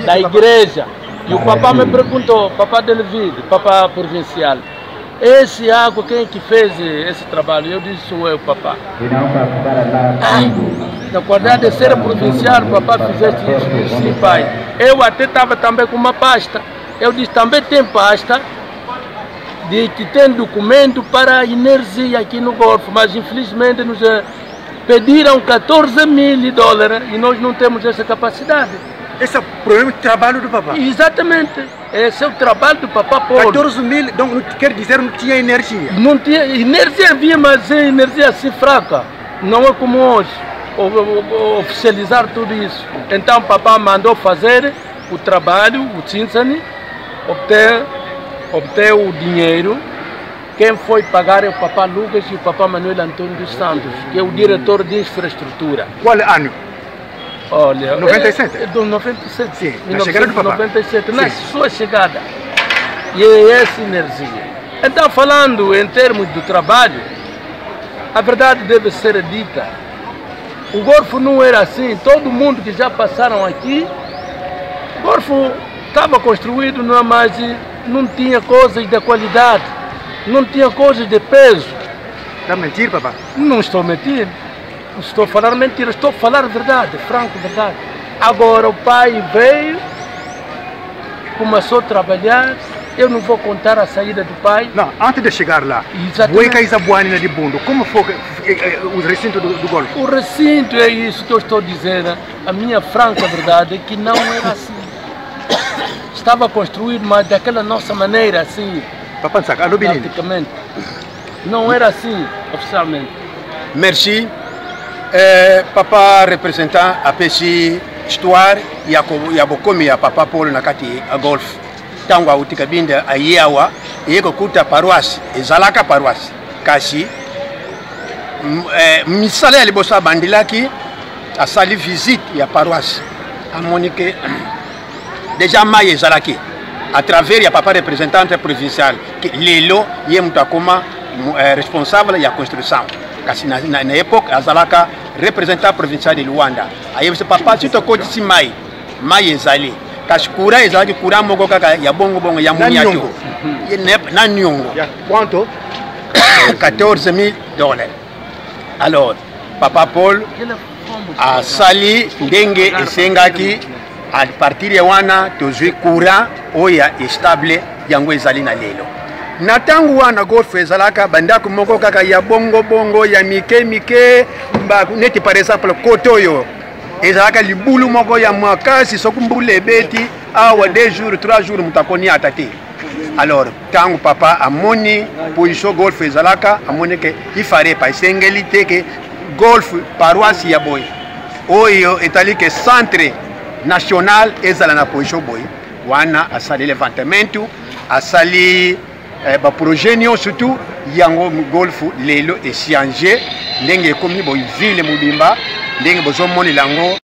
da igreja. E o papá me perguntou, papá de Levide, papá provincial, esse água, quem é que fez esse trabalho? Eu disse, sou eu, papá. Na verdade, de ser provincial, papá fizeste isso. Eu disse, sim, pai. Eu até estava também com uma pasta. Eu disse, também tem pasta de que tem documento para a energia aqui no Golfo, mas infelizmente nos pediram $14 mil e nós não temos essa capacidade. Esse é o problema de trabalho do papá? Exatamente. Esse é o trabalho do papá Paulo. 14 mil, então quer dizer que não tinha energia? Não tinha, energia havia, mas é energia assim fraca. Não é como hoje, oficializar tudo isso. Então o papá mandou fazer o trabalho, o Cinsani, obter o dinheiro. Quem foi pagar é o papá Lucas e o papá Manuel Antônio dos Santos, que é o diretor de infraestrutura. Qual ano? Olha, 97? Do 97, sim. Na chegada do papá? 97, na sua chegada. E é essa energia. Então, falando em termos do trabalho, a verdade deve ser dita. O Golfo não era assim. Todo mundo que já passaram aqui, o Golfo estava construído, mas não tinha coisas de qualidade, não tinha coisas de peso. Está a mentir, papá? Não estou a mentir. Não estou a falar mentira, estou a falar verdade, franco verdade. Agora o pai veio, começou a trabalhar. Eu não vou contar a saída do pai. Não, antes de chegar lá, de Bundo, como foi o recinto do Golfo? O recinto é isso que eu estou dizendo. A minha franca verdade é que não era assim. Estava construído, mas daquela nossa maneira assim. Praticamente. Não era assim, oficialmente. Merci. Papa représentant a pesi histoire ya bokomi ya papa Paul nakati a Golf tango auti Cabinda ayewa yeko kuta paroisse ezalaka paroisse kasi misala ya liboso bandilaki asali visite ya paroisse amonike déjà mai ezalaki à travers ya papa représentante provincial lelo ye mutakoma responsable ya construction kasi na époque azalaka représentant provincial de Luanda. Aye se papa tu to koti mai ezali. Kasi kura ezali kura moko kaka ya bongo ya muniato. Na nyongo. Quanto? $14 000. Alors, papa Paul a sali ndenge esengaki à partir ya wana tozwi kura oya stable yango ezali na lelo. na ntango wana golf ezalaka bandako moko kaka ya bongo ya mike neti par exemple kote oyo ezalaka libulu moko ya makasi soki mbula ebeti awa 2 jours 3 jours moto akoni ata te. Alors ntango papa amoni position golf ezalaka amoni ke ifare pa esengeli te ke golf paroisse ya boye oyo etali ke centre national ezala na position boye wana asali levantamento asali projet surtout yango golf lelo échanger ndenge ekomi boye ville mobimba ndenge bozomoni lango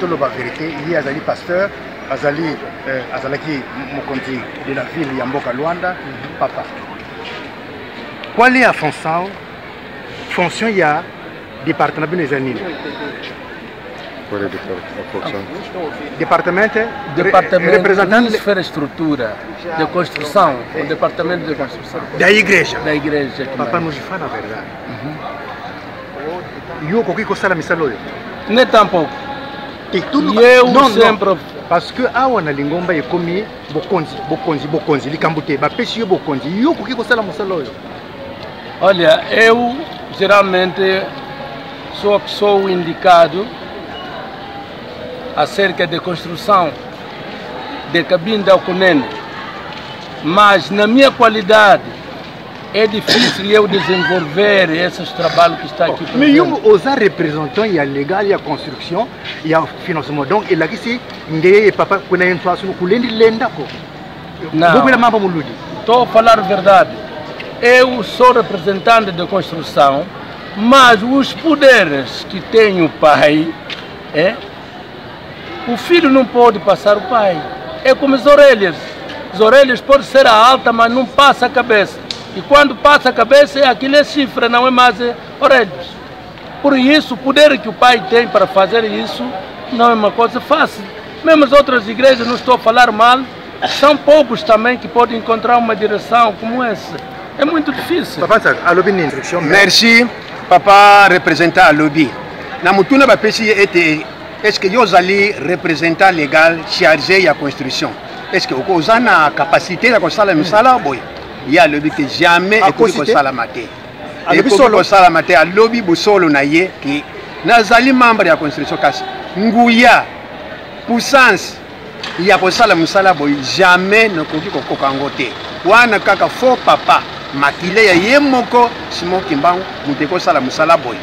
toloba vérité ye azali pasteur azali azalaki mokonzi de la ville ya mboka Luanda. Papa quelle est fonction ya département bino eza nini? Departamento representante de infraestrutura de construção, o departamento de construção da igreja. Papa nos fala na verdade. Yo koki kosala misalo yo ne tampouco eu sempre parce que awa na lingomba ekomi bokonzi likambo te bapesi yo bokonzi yo koki kosala mosala oyo. Olha, eu geralmente sou a pessoa indicado acerca de construção de cabine de Alconene, mas na minha qualidade é difícil eu desenvolver esses trabalhos que está aqui. Mais eu osa representant il y a légal, il y a construction, il y a financement. Donc il a dit si ngeye papa kuna entwasu kulendi lenda ko. Não. Estou a falar a verdade. Eu sou representante de construção, mas os poderes que tem o pai, o filho não pode passar o pai. É como as orelhas. As orelhas podem ser altas, mas não passa a cabeça. E quando passa a cabeça, aquilo é cifra, não é mais orelhas. Por isso, o poder que o pai tem para fazer isso não é uma coisa fácil. Mesmo as outras igrejas, não estou a falar mal, são poucos também que podem encontrar uma direção como essa. É muito difícil. Merci, papa, représentant à lobby. Na mutuna ba pesi était est-ce que yo zali représentant légal chargé à construction? Est-ce que vous avez la capacité de faire la misala boy? Il y a le but que jamais et pour que ça la maté. Et pour que ça la maté à lobby busolo na ye qui nazali membre de la construction kas nguya puissance il y a pour ça la misala boy jamais ne koki ko kangote. Wana kaka faux papa makile ya ye moko Simon Kimbangu muteko sala misala boy.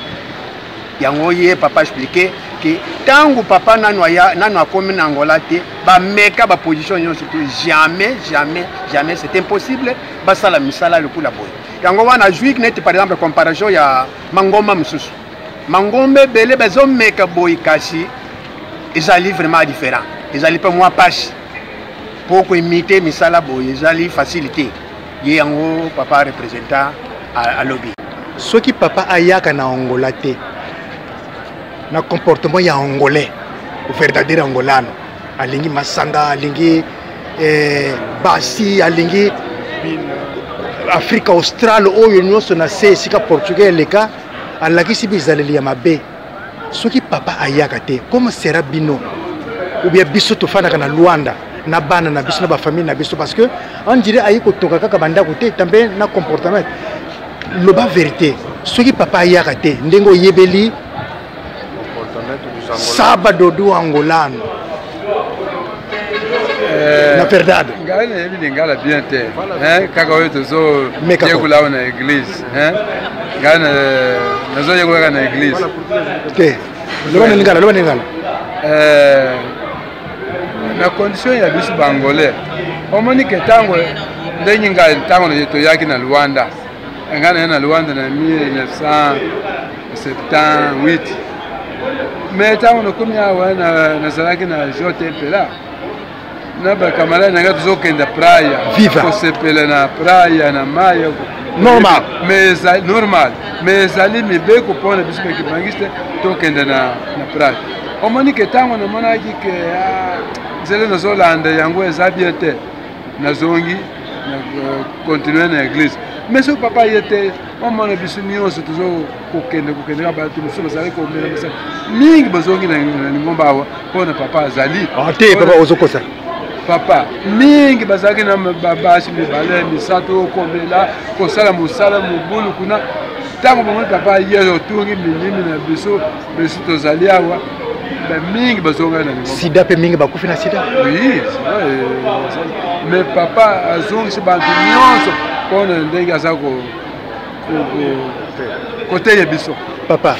Yango ye papa expliquer que tango papa nano akomi na Angola te ba meka ba position yon surtout jamais c'est impossible ba sala misala le pour la boy. Yango wana jouik net par exemple comparaison ya mangomba mususu. Mangombe bele bezo meka boy kasi ezali vraiment différent. Ezali pas moi passe pour imiter misala boy ezali facilité. Ye yango papa représentant à lobby. Ce qui papa ayaka na Angola te na comportement ya angolais o verdadeiro angolano alingi masanga alingi basi alingi Afrika Austral oyo nyonso na se sika portugais leka alakisi bizaleli ya mabe soki papa ayaka te comment sera bino ou bien biso tofanaka na Luanda na bana na biso na ba famille na biso parce que on dirait ayiko toka kaka banda kote tambe na comportement loba vérité soki papa ayaka te ndengo yebeli sábado do angolano na verdade ngale ebi ngala bien te kaka wetu zo yekula na église ngana nazo yekula na église te loba ngala na condition ya bisu bangolais omoni ke tango ndenyi ngala tango na yeto yaki na Luanda ngana na Luanda na 1978 mais tango no kumya wana nazalaki na jote pela na ba kamala na ngato zokenda praia ko sepela na praia na mayo normal mais ali me be ko pona biso ke bangiste to kenda na praia omoni ke tango no mona ki ke zele no zolanda yango ezabiete na zongi na continuer na église mais ce papa était on m'a dit que nous sommes kokende ba tu nous sommes ko mena mingi bazongi na ngomba wa pona papa azali te papa ozokosa papa mingi bazaki na babasi mibale misato okomela kosala mosala mobulu kuna ntango bango papa ye otungi milimi na biso tozali awa mingi bazonga na lingo sida mpe mingi bakufi na sida oui mais papa azongisi bantu nyonso mpona ndenge aza koteya biso papa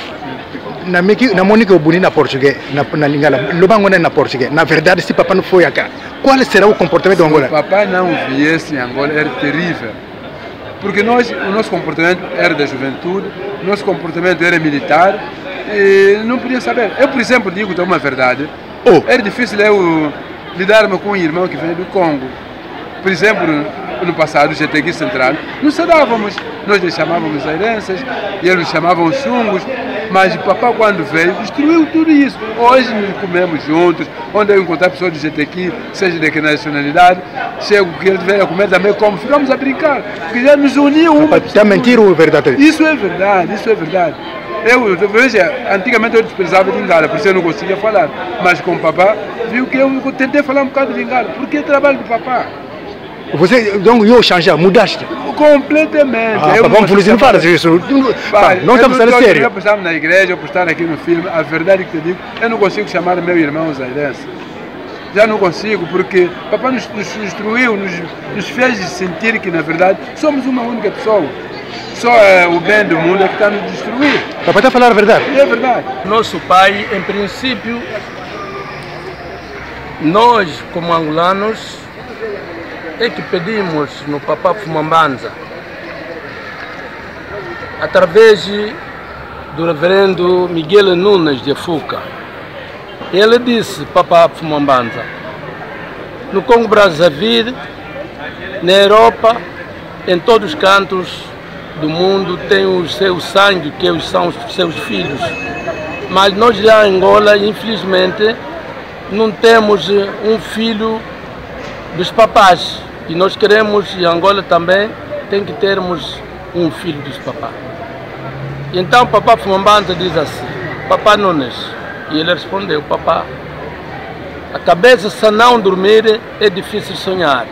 namoni ke obuni na portugais na lingala lobango na portugais na verdade si papa no foi aka qual será o comportamento do Angola papa não viesse em Angola era terrível porque o nosso comportamento era da juventude, o nosso comportamento era militar e não podia saber. Eu, por exemplo, digo uma verdade, era difícil eu lidar-me com um irmão que vem do Congo. Por exemplo, no passado, o GTG Central, nos sadávamos, nós lhe chamávamos heranças e eles chamavam chungos, mas o papá quando veio destruiu tudo isso. Hoje nos comemos juntos, onde eu encontrar pessoas do GTQ, seja de que nacionalidade, chego que eles vêm a comer também como, ficamos a brincar, porque já nos uniu uma. Está mentindo ou é verdade? Isso é verdade, isso é verdade. Eu veja, antigamente eu desprezava Lingala, por isso eu não conseguia falar, mas com o papá, viu que eu tentei falar um bocado de Lingala, porque é trabalho do papá. Você, donc, eu changei, mudaste? Completamente. Vamos fazer para isso. Não estamos a sério. Eu postava na igreja, eu postava aqui no filme. A verdade que te digo, eu não consigo chamar meu irmão zairense. Já não consigo, porque o papai nos instruiu, nos fez sentir que, na verdade, somos uma única pessoa. Só o bem do mundo é que está a nos destruir. Papai está a falar a verdade? É verdade. Nosso pai, em princípio, nós, como angolanos, é que pedimos no Papá Fumambanza, através do reverendo Miguel Nunes de Fuca. Ele disse, Papá Fumambanza, no Congo Brazzaville, na Europa, em todos os cantos do mundo, tem o seu sangue, que são os seus filhos. Mas nós já em Angola, infelizmente, não temos um filho dos papás. E nós queremos, em Angola também, tem que termos um filho dos papás. E então o Papá Fumambanza diz assim, Papá Nunes, e ele respondeu, Papá, a cabeça se não dormir é difícil sonhar.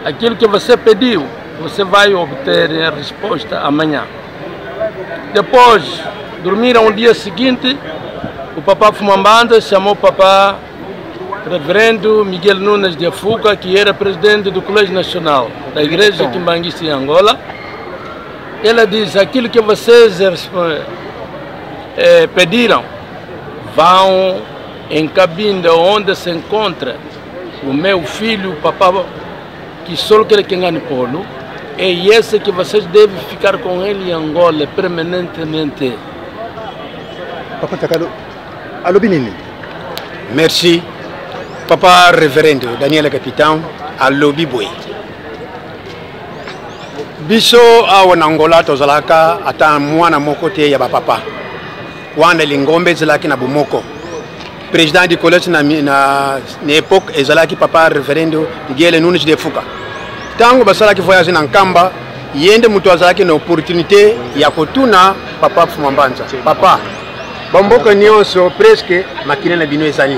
Aquilo que você pediu, você vai obter a resposta amanhã. Depois, dormiram no dia seguinte, o Papá Fumambanza chamou o Papá Reverendo Miguel Nunes de Fuca, que era presidente do Colégio Nacional da Igreja Quimbanguista em Angola. Ele diz, aquilo que vocês pediram, vão em Cabinda, onde se encontra o meu filho, o papá, que só quer que engane polo, é esse que vocês devem ficar com ele em Angola permanentemente. Papá Takalo, alô Benini. Merci. Papa Reverendo Daniel Capitão, alô Biboi. Biso awa na Angola tozalaka ata mwana moko te ya bapapa. Wana lingombe zalaki na bomoko. Président du collège na époque ezalaki Papa Reverendo Miguel Nunes de Fuca. Tango basalaki voyage na Nkamba, yende mutu azalaki na opportunité ya kotuna Papa Fumambanza. Papa, bamboka nyonso presque makine na bino ezali.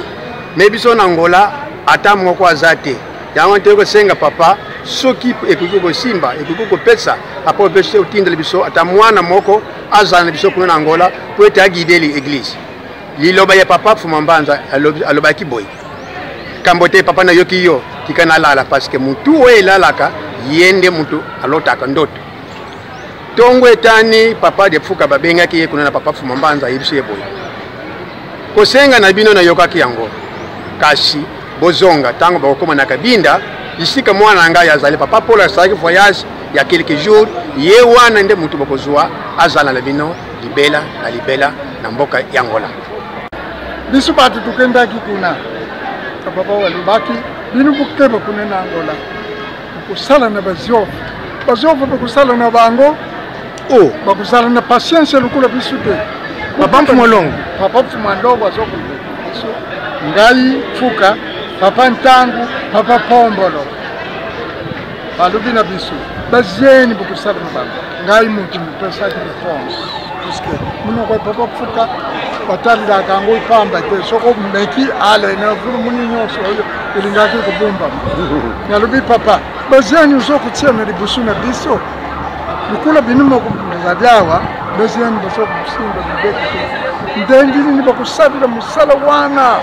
Mais biso na Angola ata moko azate. Yango te ko senga papa soki ekuki ko simba ekuki ko pesa apo bese utindele biso ata mwana moko azana biso kuna na Angola po ete agideli église. Liloba ya Papa Fumambanza aloba ki boy. Kambote papa na yoki yo tikana lala parce que mutu we lalaka yende mutu alotaka ndoto. Tongo etani Papa de Fuka babenga ki kuna na Papa Fumambanza yibise boy. Ko senga na bino na yokaki yango. Kasi bozonga tango bakoma na Kabinda isika mwana ngai azali Papa Paul asaki voyage ya quelques jours ye wana nde mutu bakozwa azala na bino libela na mboka ya Angola. Biso batu tukendaki kuna papa walibaki binu bukeba kuna na Angola kusala na baziofu bakusala na bango bakusala na patience lukula bisute Papa Mfumolongo bazoko ngai Fuka Papa Ntangu Papa Pombolo balubi na biso bazeni bakusala na bango ngai mutu mpesa ki réponse puisque muno kwa papa fuka batanda kango ipamba te soko meki ale na vulu muni nyoso ilingaki kubumba nyalubi papa bazani usoko tsena libusu na biso lukula binimo kubazadyawa bazani basoko kusimba bibeki ndengili ni bakusabira musala wana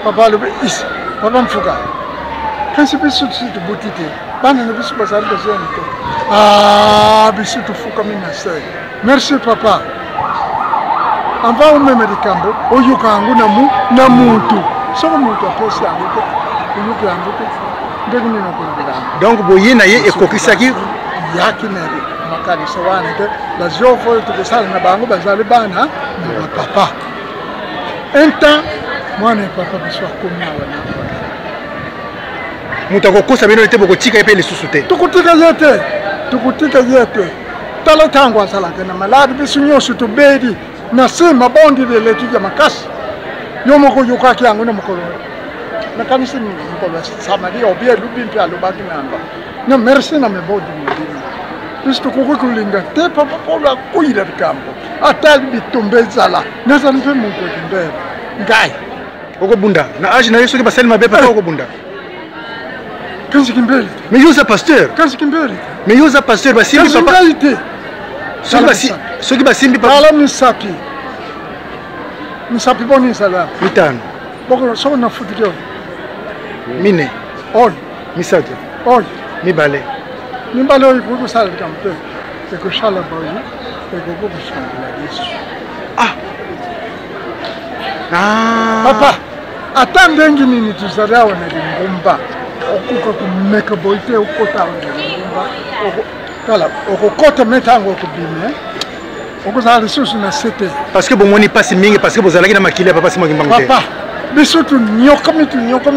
papa lubi is papa mfuka kansi bisu tsitu butite bana na bisu bazali bazani te bisu tufuka mina se merci papa amba umeme likambo oyuka angu na muntu soko muntu apesi yangu te uyuka yangu te ndenge nina kulibira donc boye na ye ekokisaki yakinere makanisa wana te bazofo tukusala na bango bazali bana na papa enta mwana papa biswa komna wana mutu akokosa bino ete bokotika ye mpe lisusu te tukutika yete tala tango asalaka na maladi biso nyonso tobedi na se mabondile letija makasi yo moko yokaki yango na mokolo nakanisi mokolo samadi obie lubi mpe alobaki namba na merci na mebodi modimo biso tokoki kolinga te papa polo akoyila likambo atali bitumba ezala nazali mpe monkoli mbele ngai okobunda na age na ye soki basali mabe papa okobunda kanzi kimbeli mais yoza pasteur kanzi kimbeli mais yoza pasteur basimbi papa soki basimbi papa ala misapi boni sala mitano boko soko na futikio mine oy misato oy mibale oyo kusala likambo te ekusala boyi ekokokusangela yesu papa ata ndenge nini tuzali awa na lingumba okuka kumeka boyi te okota awa na lingumba kala okokota metango okubime okozala lisusu na sete parce que bomoni mpasi mingi parce que bozalaki na makili ya papa simaki mbango te papa biso tunyokami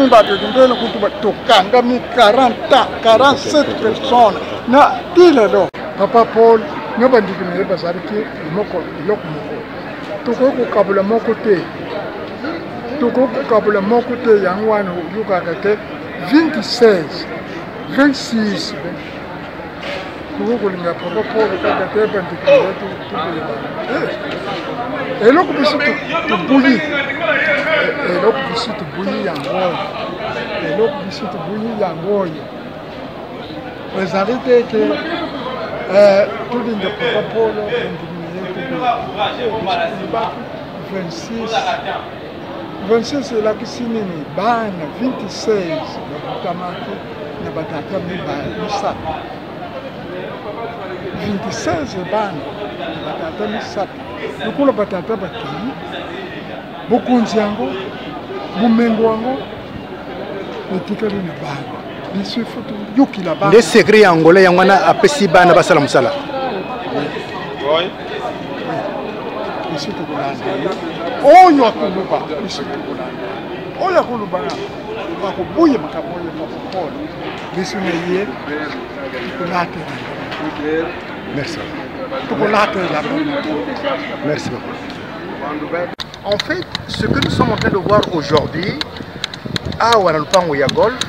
bato ndele kutu tokangami 47 personnes na tilelo papa Paul no bandiki na ye bazalaki eloko moko tokoki kokabula moko te yango wana oyokaka te 26 26 kolinga papa Paul kaka te bandiki na ye tubelebana eloko biso tubuyi yango oyo ezali te ete tulinga papa Paul endimina ye 26 elakisi nini bana 26 babutamaki na batata misato 26 bana na batata misato lokola batata bakei bokonzi yango bomengo yango etikali na bana biso ifo toyokila bana nde sekret ya angola yango wana apesi bana basala mosala biso tokolanda oyo akoloba biso tokolanda oyo akoloba bakoboye makambo oyo bakokona biso na ye tokolatela merci tokolatela merci beaucoup. En fait, ce que nous sommes en train de voir aujourd'hui, awa na lupango ya golf,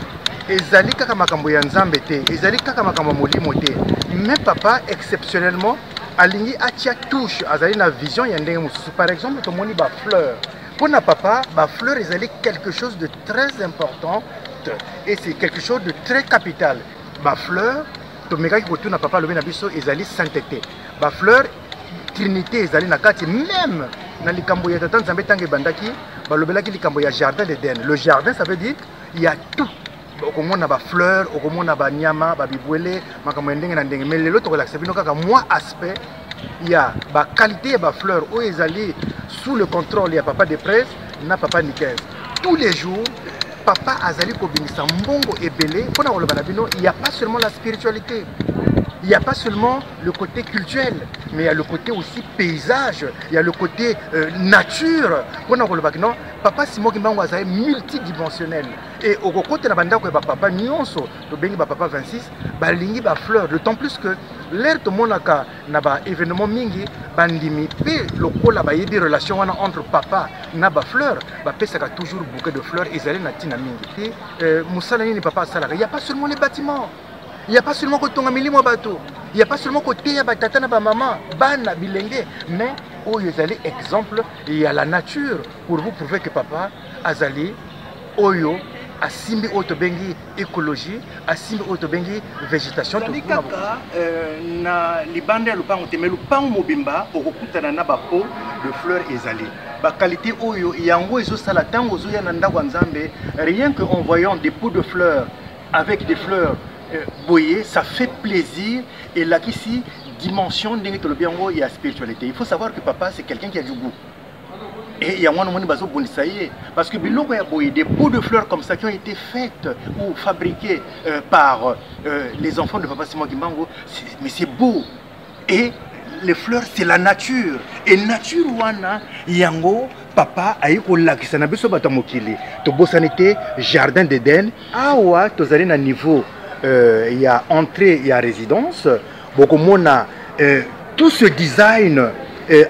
ezali kaka makambo ya nzambe te, ezali kaka makambo molimo te. Mais papa exceptionnellement alingi atia touche azali na vision ya ndenge mosusu. Par exemple, tomoni ba fleur. Pour na papa, ba fleur ezali quelque chose de très important et c'est quelque chose de très capital. Ba fleur, tomekaki kotuna papa lobi na biso ezali sainteté. Ba fleur trinité ezali na kati même na likambo ya tata nzambe tange bandaki balobelaki likambo ya jardin d'Éden. Le jardin ça veut dire il y a tout. Okomona ba fleur, okomona ba nyama, ba bibwele, makambo ndenge na ndenge. Mais lelo tokolakisa bino kaka moi aspect il y a ba qualité ya ba fleur o ezali sous le contrôle ya papa de presse na papa Nikez. Tous les jours papa azali kobingisa mbongo ebele pona koloba na bino, il y a pas seulement la spiritualité. Il n'y a pas seulement le côté culturel, mais il y a le côté aussi paysage, il y a le côté nature. Non, papa Simon Kimbango est multidimensionnel. Et au côté de la papa Nyonso, papa 26, balingi ba fleur. D'autant plus que l'air de mon aka na ba événement mingi bandimi pe lokola ba yedi relation entre papa na ba fleur, ba pesaka toujours bouquet de fleurs et zali na tina mingi. Moussala ni papa salaka. Il n'y a pas seulement les bâtiments. Il n'y a pas seulement que ton ami bateau. Il n'y a pas seulement côté ya batata na ba maman, bana bilenge, mais oh yezali exemple, il y a la nature pour vous prouver que papa azali oyo asimbi otobengi écologie, asimbi otobengi végétation tout kaka na libanda lupango te mais lupango mobimba okokutana na ba pot de fleurs ezali. Ba qualité oyo yango ezo sala tango zo ya na ndako nzambe, rien que en voyant des pots de fleurs avec des fleurs boyer, ça fait plaisir et là ici dimension de la spiritualité. Il faut savoir que papa c'est quelqu'un qui a du goût. Et il y a un moment parce que des pots de fleurs comme ça qui ont été faites ou fabriquées par les enfants de papa Simon Kimbangu, mais c'est beau. Et les fleurs c'est la nature. Et nature wana yango papa ayiko lakisa na biso batamokili. To bosanité jardin d'Éden. Awa tozali na niveau il y a entrée, il y a résidence. Beaucoup mona tout ce design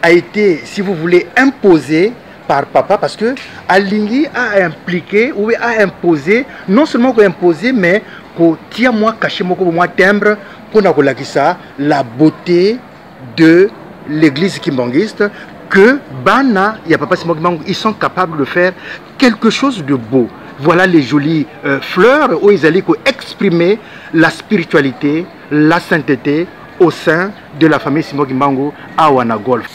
a été, si vous voulez, imposé par papa parce que Alingi a impliqué ou a imposé, non seulement imposé, mais qu'on tient moi caché moi timbre pour la beauté de l'église kimbanguiste que Bana, il y a papa Simon Kimbangu, ils sont capables de faire quelque chose de beau. Voilà les jolies fleurs où ils allaient exprimer la spiritualité, la sainteté au sein de la famille Simon Kimbangu à Wana Golf.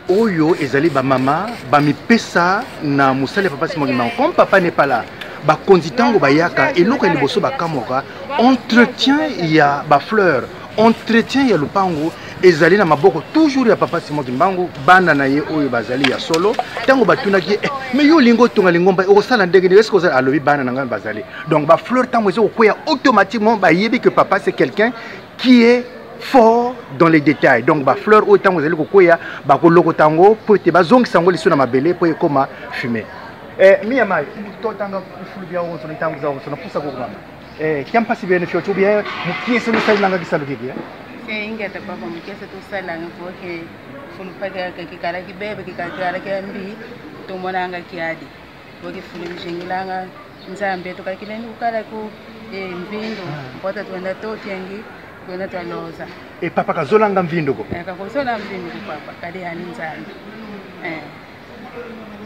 Oyo ezali ba mama ba mi pesa na musale papa Simon Kimbangu. Comme papa n'est pas là, ba konditango ba yaka et loko liboso ba kamoka, entretien il y a ba fleurs, entretien il y a le pango. Ezali na maboko toujours ya papa Simon Kimbangu bana na ye oyo bazali ya solo tango batuna ki mais yo lingo tonga lingomba o sala ndenge est-ce que ça alobi bana na ngamba bazali donc ba fleur tango zo koya automatiquement ba yebi que papa c'est quelqu'un qui est fort dans les détails donc ba fleur o tango zali koya ba ko loko tango po te ba zongi sango liso na mabele po ekoma fumer mi ama to tanga fulu bia on so tango za on so na pusa ko mama kiampa si bien fio bien mu kiese no sai nanga kisalo kiki ingeta papa mukese tusalanga foke fulupaka kikala kibebe kikala kiambi tumonanga kiadi foke fulu mshingilanga nzambe tukakileni ukala ku mvindo mpota tuenda totiangi tuenda twaloza papa kazolanga mvindo ko kakosola mvindo ko papa kali hani nzambe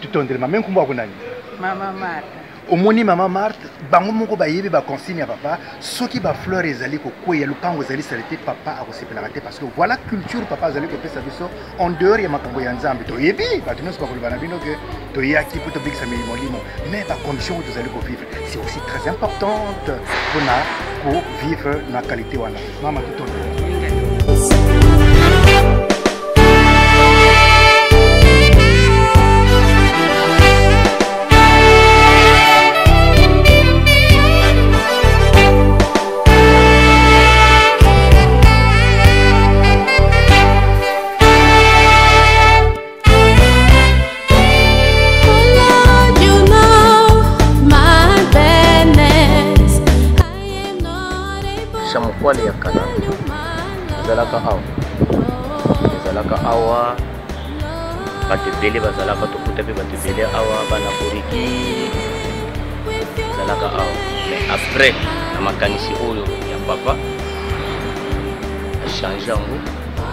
tutondele mama nkumba kunani mama Martha omoni mama Marthe bango moko bayebi ba consigne ya papa soki ba fleur ezali ko koya lupango ezali salite papa akosepela te parce que voilà culture papa ezali ko pesa biso en dehors ya makambo ya nzambe to yebi batu nyonso bakolobana bino ke to yaki po to bikisa molimo mais ba condition que tozali ko vivre c'est aussi très importante pour vivre na qualité wana mama tutonde. Chamukwale ya kana zalaka awa batebele bazalaka tokuta pe batebele awa bana koriki zalaka awa mais après na makanisi oyo ya papa change yango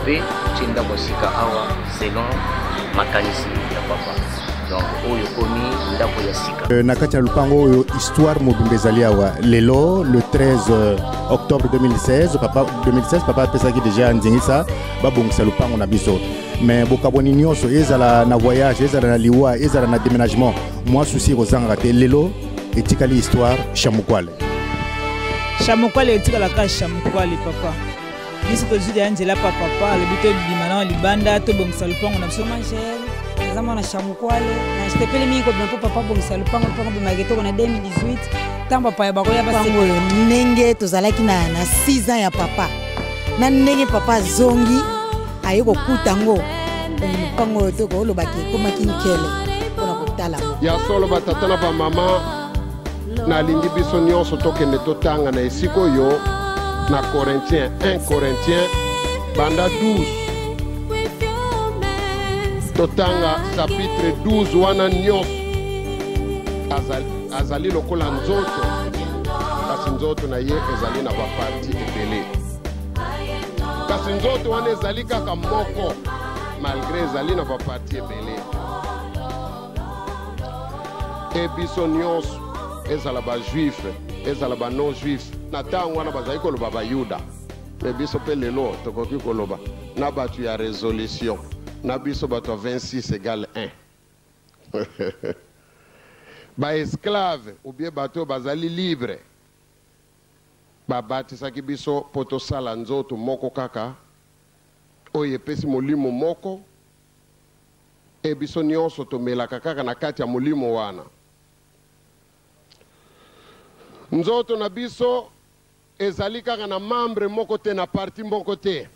pe tinda mosika awa selon makanisi ya papa donc oyo komi ndako ya sika na kati ya lupango oyo histoire mobimba ezali awa lelo le 13 octobre 2016 papa apesaki déjà nzingisa babongisa lupango na biso mais bokaboni nyonso ezala na voyage ezala na liwa ezala na déménagement moi souci kozangaka te lelo etikali histoire Chamukwale etikalaka Chamukwale papa biso tozwi ya nzela pa papa alobi tobima na libanda tobongisa lupango na biso mangele ezama na Chamukwale na jitepeli miko bipo papa bongisa lupango bimaki toko na 2018 ntango papa ya bakoya bapango oyo ndenge tozalaki na 6 ans ya papa na ndenge papa zongi aye kokuta ngo lupango oyo tokolobaki ekomaki nkele mpona kotala ya solo batata na bamama nalingi biso nyonso tokende totanga na esika oyo na Corinthiens 1 Corinthiens banda 12 totanga chapitre 12 wana nyonso azali azali lokola nzoto kasi nzoto na ye ezali na baparti ebele kasi nzoto wana ezali kaka moko malgré ezali na baparti ebele e biso nyonso ezala bajuif ezala banon juif na ntango wana bazali koloba bayuda me biso mpe lelo tokoki koloba na bato ya résolution na biso bato ya 26 égale 1 baesclave ou bien bato bazali libre babatisaki biso mpo tosala nzoto moko kaka oyo epesi molimo moko e biso nyonso tomelaka kaka na kati ya molimo wana nzoto na biso ezali kaka na membre moko te na parti moko te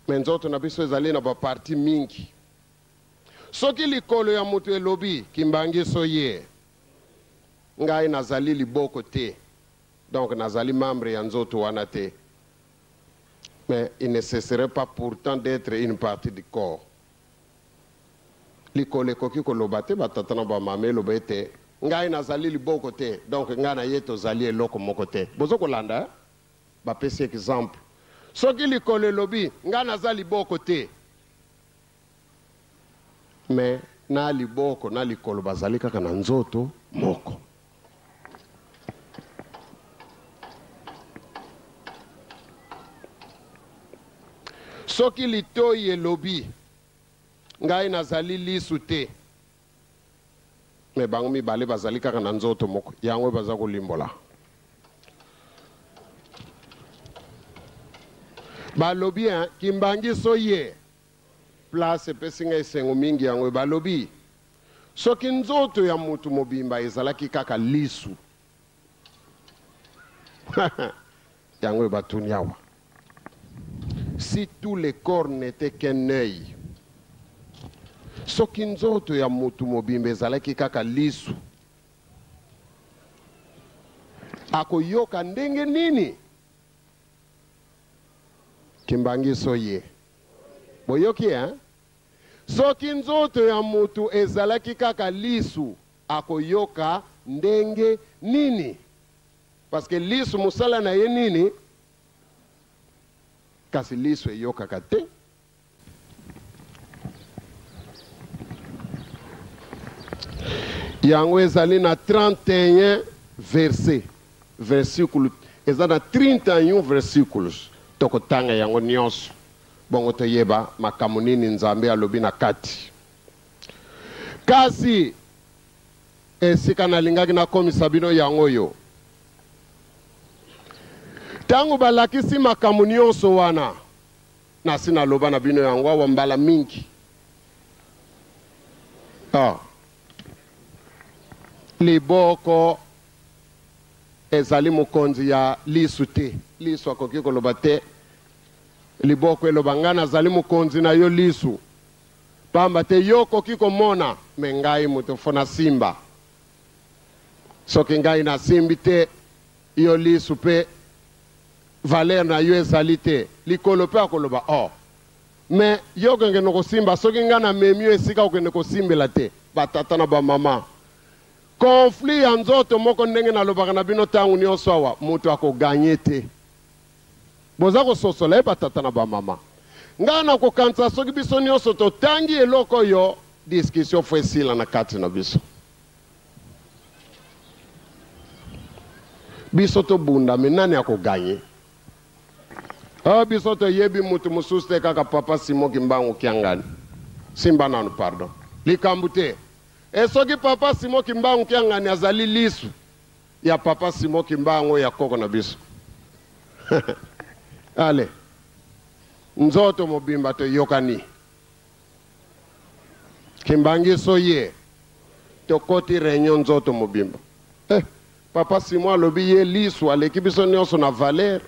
me nzoto na biso ezali na baparti mingi soki likolo ya moto elobi kimbangi so ye ngai nazali liboko te donc nazali membre ya nzoto wana te mais il ne cesserait pas pourtant d'être une partie du corps likolo ekoki koloba te batata na bamama eloba ete ngai nazali liboko te donc ngai na ye tozali eloko moko te bozo kolanda bapesi exemple soki likolo elobi ngai naza liboko te mais na liboko na likolo bazali kaka na nzoto moko soki litoi elobi ngai nazali lisu te me bango mibale bazali kaka na nzoto moko yango baza kolimbola balobi kimbangi so ye place epesi ngai esengo mingi yango balobi soki nzoto ya mutu mobimba ezalaki kaka lisu yango batuni awa si tous les corps n'étaient qu'un œil soki nzoto ya mutu mobimba ezalaki kaka lisu akoyoka ndenge nini kimbangi so ye boyoki soki nzoto ya mutu ezalaki kaka lisu akoyoka ndenge nini parce que lisu musala na ye nini kasi lisu eyokaka te yango ezali na 31 versicule eza na 31 versicules tokotanga yango nyonso bongo toyeba makambo nini nzambe alobi na kati kasi esika nalingaki nakomisa bino yango oyo ntango balakisi makambo nyonso wana nasi naloba na bino yango awa mbala mingi liboko ezali mokonzi ya lisu te lisu akoki koloba te liboko eloba ngai nazali mokonzi na yo lisu pamba te yo okoki komona me ngai moto fo nasimba soki ngai nasimbi te yo lisu mpe valeur na yo ezali te likolo mpe akoloba me yo okende kosimba soki ngai namemi yo esika okende kosimbela te batata na bamama conflit ya nzoto moko ndenge nalobaka na bino ntango nyonso awa moto akoganye te boza kososola ye batata na bamama ngai nakokanisa soki biso nyonso totangi eloko oyo discussion fo esila na kati na biso biso tobunda me nani akoganye biso toyebi mutu mosusu te kaka papa Simon Kimbangu Kiangani simba nanu pardon likambu te soki papa Simon Kimbangu Kiangani azali lisu ya papa Simon Kimbangu ya koko na biso ale nzoto mobimba toyokani Kimbangi so ye tokoti réunion nzoto mobimba papa Simon alobi ye lisu aleki biso nyonso na valeur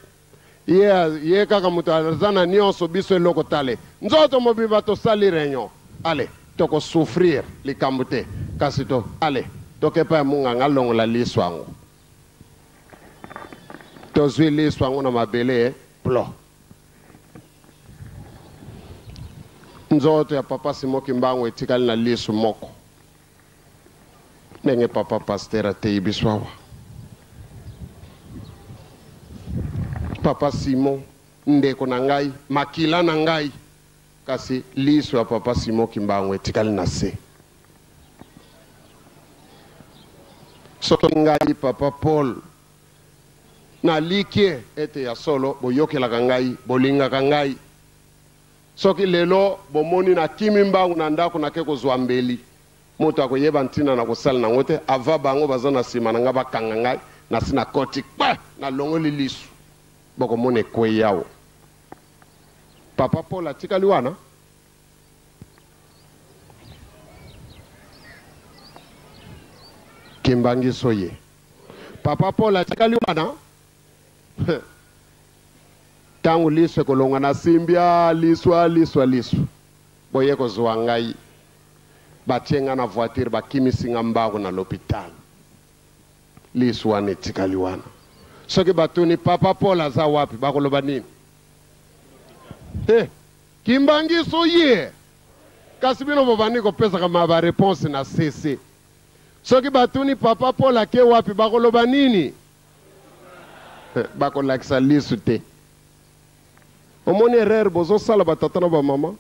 ye kaka mutu azana nyonso biso eloko tale nzoto mobimba tosali réunion ale toko souffrir likambo te kasi to ale tokepa munganga longola lisu yango tozwi lisu yango na mabele plo nzoto ya papa Simon Kimbangu etikali na lisu moko ndenge papa pasteur atei biso awa. Papa Simon ndeko na ngai makila na ngai kasi liso ya papa Simon Kimbangu etikali na se. Soki ngai papa Paul na likie ete ya solo boyokelaka ngai bolingaka ngai. Soki lelo bomoni na kimi mbangu na ndako na ke kozwa mbeli moto akoyeba ntina na kosala nango te ava bango baza na nsima na nga bakanga ngai na sina koti kpa na longoli lisu bokomona ekwe yawo. Papa Paul atikali wana Kimbangiso ye. Papa Paul atikali wana tangu liso kolonga na simbia liswa boye kozwa ngai batienga na voiture bakimisinga mbangu na l'hôpital liswa netikali wana. Soki batuni Papa Paul aza wapi bakoloba nini? Kimbangiso ye kasi bino bobani kopesa kama ba réponse na CC. Soki batuni Papa Paul ake wapi bakoloba nini? Bakolakisa lisu te. Omoni erreur bozo sala batata na ba mama.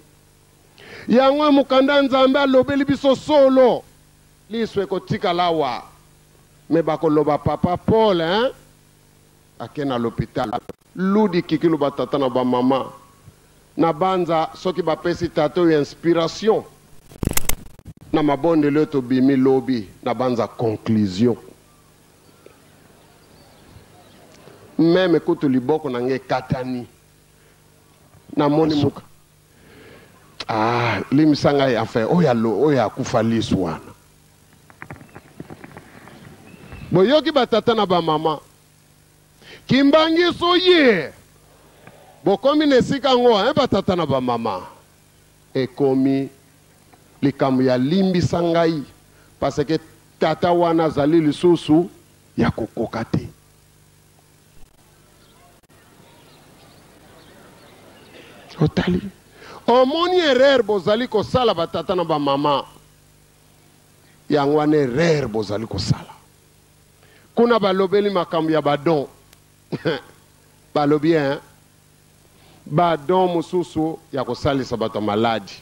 Yango mukanda nzambe alobeli biso solo. Lisu ekotika lawa. Me bakoloba Papa Paul ake na l'hôpital. Ludi kikilu batata na ba mama. Na banza soki bapesi tato inspiration. Na mabonde leto bimi lobi na banza conclusion. Même kutu liboko na nge katani. Na moni muka. Limisanga ya enfin oya kufa lisu wana. Boyoki batata na ba mama. Kimbangiso ye. Bokomi nesika ngo batata na ba mama. Ekomi likambo ya limbisa ngai parce que tata wana zali lisusu ya kokoka te. Otali omoni erreur bozali kosala batata na ba mama yango wana erreur bozali kosala kuna balobeli makambo ya badon balobi badon mususu ya kosalisa bato maladi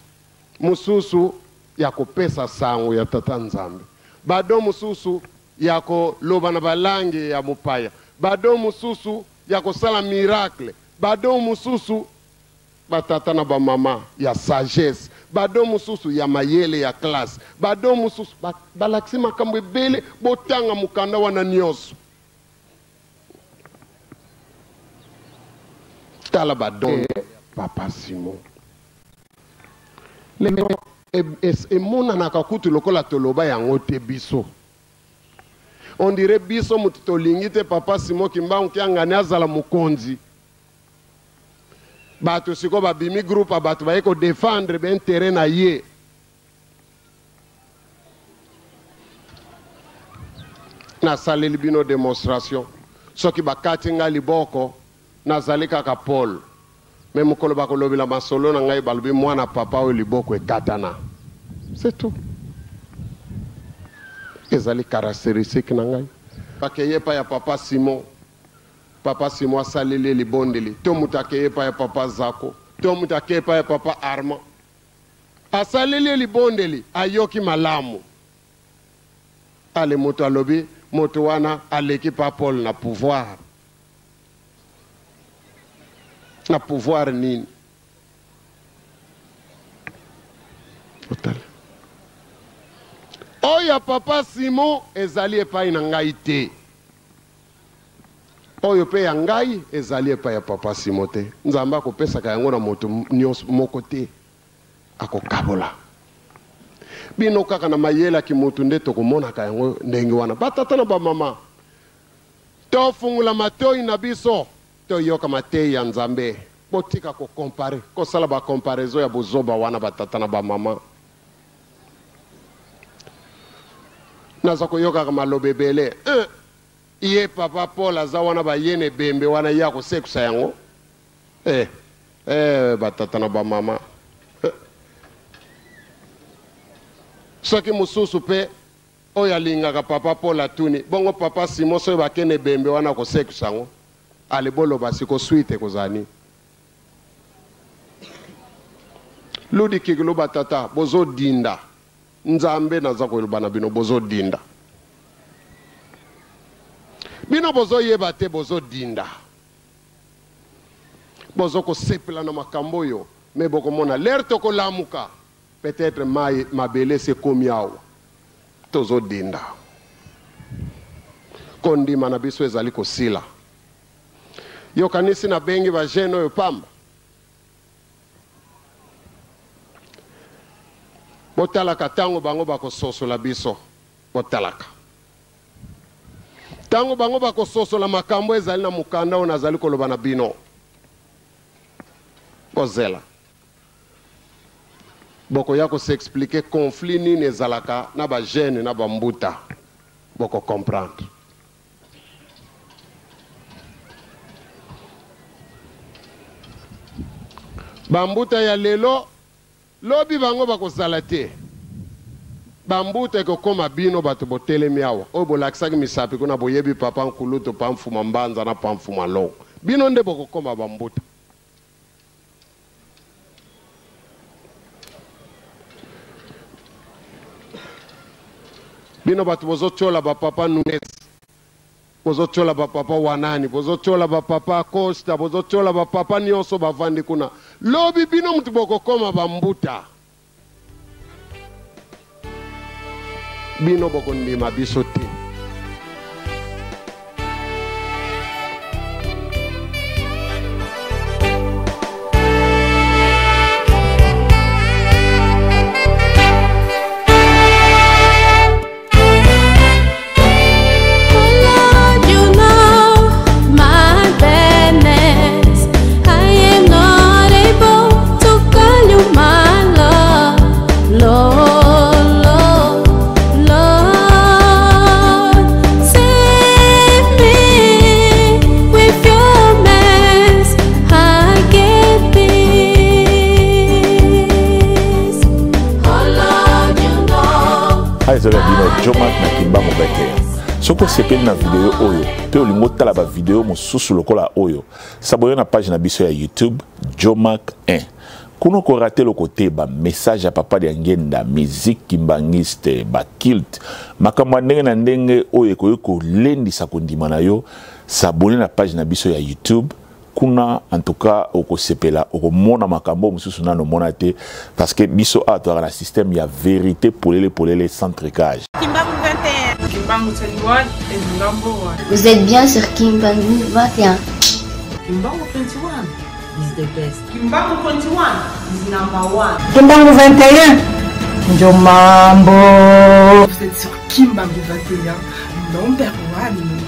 mususu ya kopesa sango ya tata nzambe badon mususu ya koloba na balangi ya mupaya badon mususu ya kosala miracle badon mususu batata na ba mama ya sagesse badon mususu ya mayele ya classe badon mususu balakisi makambo ebele botanga mukanda wana nyonso tala badon Papa Simon lelo emonanaka kutu lokola toloba yango te biso on dirait biso mutu tolingi te Papa Simon Kimbangu kiangani azala mokonzi bato siko babimi groupe bato baye ko défendre ben terrain na ye na saleli bino démonstration soki bakati nga liboko nazali kaka Paul me mokolo bakolobela masolo na ngai balobi mwana papa oyo liboko ekatana c'est tout ezali caractéristique na ngai bakeye pa ya Papa Simon asaleli libondeli to mutu akeye pa ya Papa Zako to mutu akeye pa ya Papa Armand asaleli libondeli ayoki malamu ale moto alobi moto wana aleki pa Paul na pouvoir nini otale oya Papa Simon ezali epai na ngai te oyo pe ya ngai ezali epai ya Papa Simon te nzambe akopesaka yango na moto nyonso moko te akokabola bino kaka na mayela ki moto nde tokomonaka yango ndenge wana batata na bamama tofungula matoi na biso toyoka matei ya nzambe botika kokompare kosala bakomparezo ya bozoba wana batata na bamama naza koyoka maloba ebele ye Papa Paul aza wana bayene bembe wana ya kosekusa yango batata na bamama soki mosusu pe oyo alingaka papa Paul atuni bongo papa Simon soyo bakene bembe wana kosekusa ngo ale boloba siko suite kozani ludi kigilo batata bozo dinda nzambe naza koyeba na bino bozo dinda bino bozo yeba te bozo dinda bozo kosepela na makambo yo me bokomona l'air tokolamuka peut-être mabele se komi awa tozo dinda kondima na biso ezali kosila yo kanisi na bengi ba jeune oyo pamba botalaka tango bango bakososola biso botalaka tango bango bakososola makambo ezali na mukanda oyo nazali koloba na bino bozela boko ya s'expliquer conflit nini ezalaka na ba jeune na ba mbuta boko comprendre bambuta ya lelo lobi bango bakozala te bambuta ekokoma bino bato botelemi awa oyo bolakisaki misapi kuna boyebi papa nkulutu pa mfuma mbanza na pa mfuma longo bino nde bokokoma bambuta bino bato bozochola bapapa Nunes bozochola bapapa Wanani bozochola bapapa Costa bozochola bapapa nyonso bavandi kuna lobi bino mutu bokokoma bambuta bino bokondima biso te Jomak na Kimbangu bete. Soko sepeli na video oyo, pe olingo tala ba video mosusu lokola oyo. Saboyo na page na biso ya YouTube Jomak 1. Kuno ko raté le côté ba message à papa de ngenda musique kimbangiste ba kilt. Makamwa ndenge na ndenge oyo ko lendi sa kondima na yo. Sabone na page na biso ya YouTube. Kuna en tout cas oko sepela oko mona makambo mususu nano monate parce que biso a to na système ya vérité pour les sans tricage. Kimbangu 21 Kimbangu 21 is number 1. Vous êtes bien sur Kimbangu 21. Kimbangu 21 is the best. Kimbangu 21 is number 1. Kimbangu 21 Njomambo. Vous êtes sur Kimbangu 21 number 1.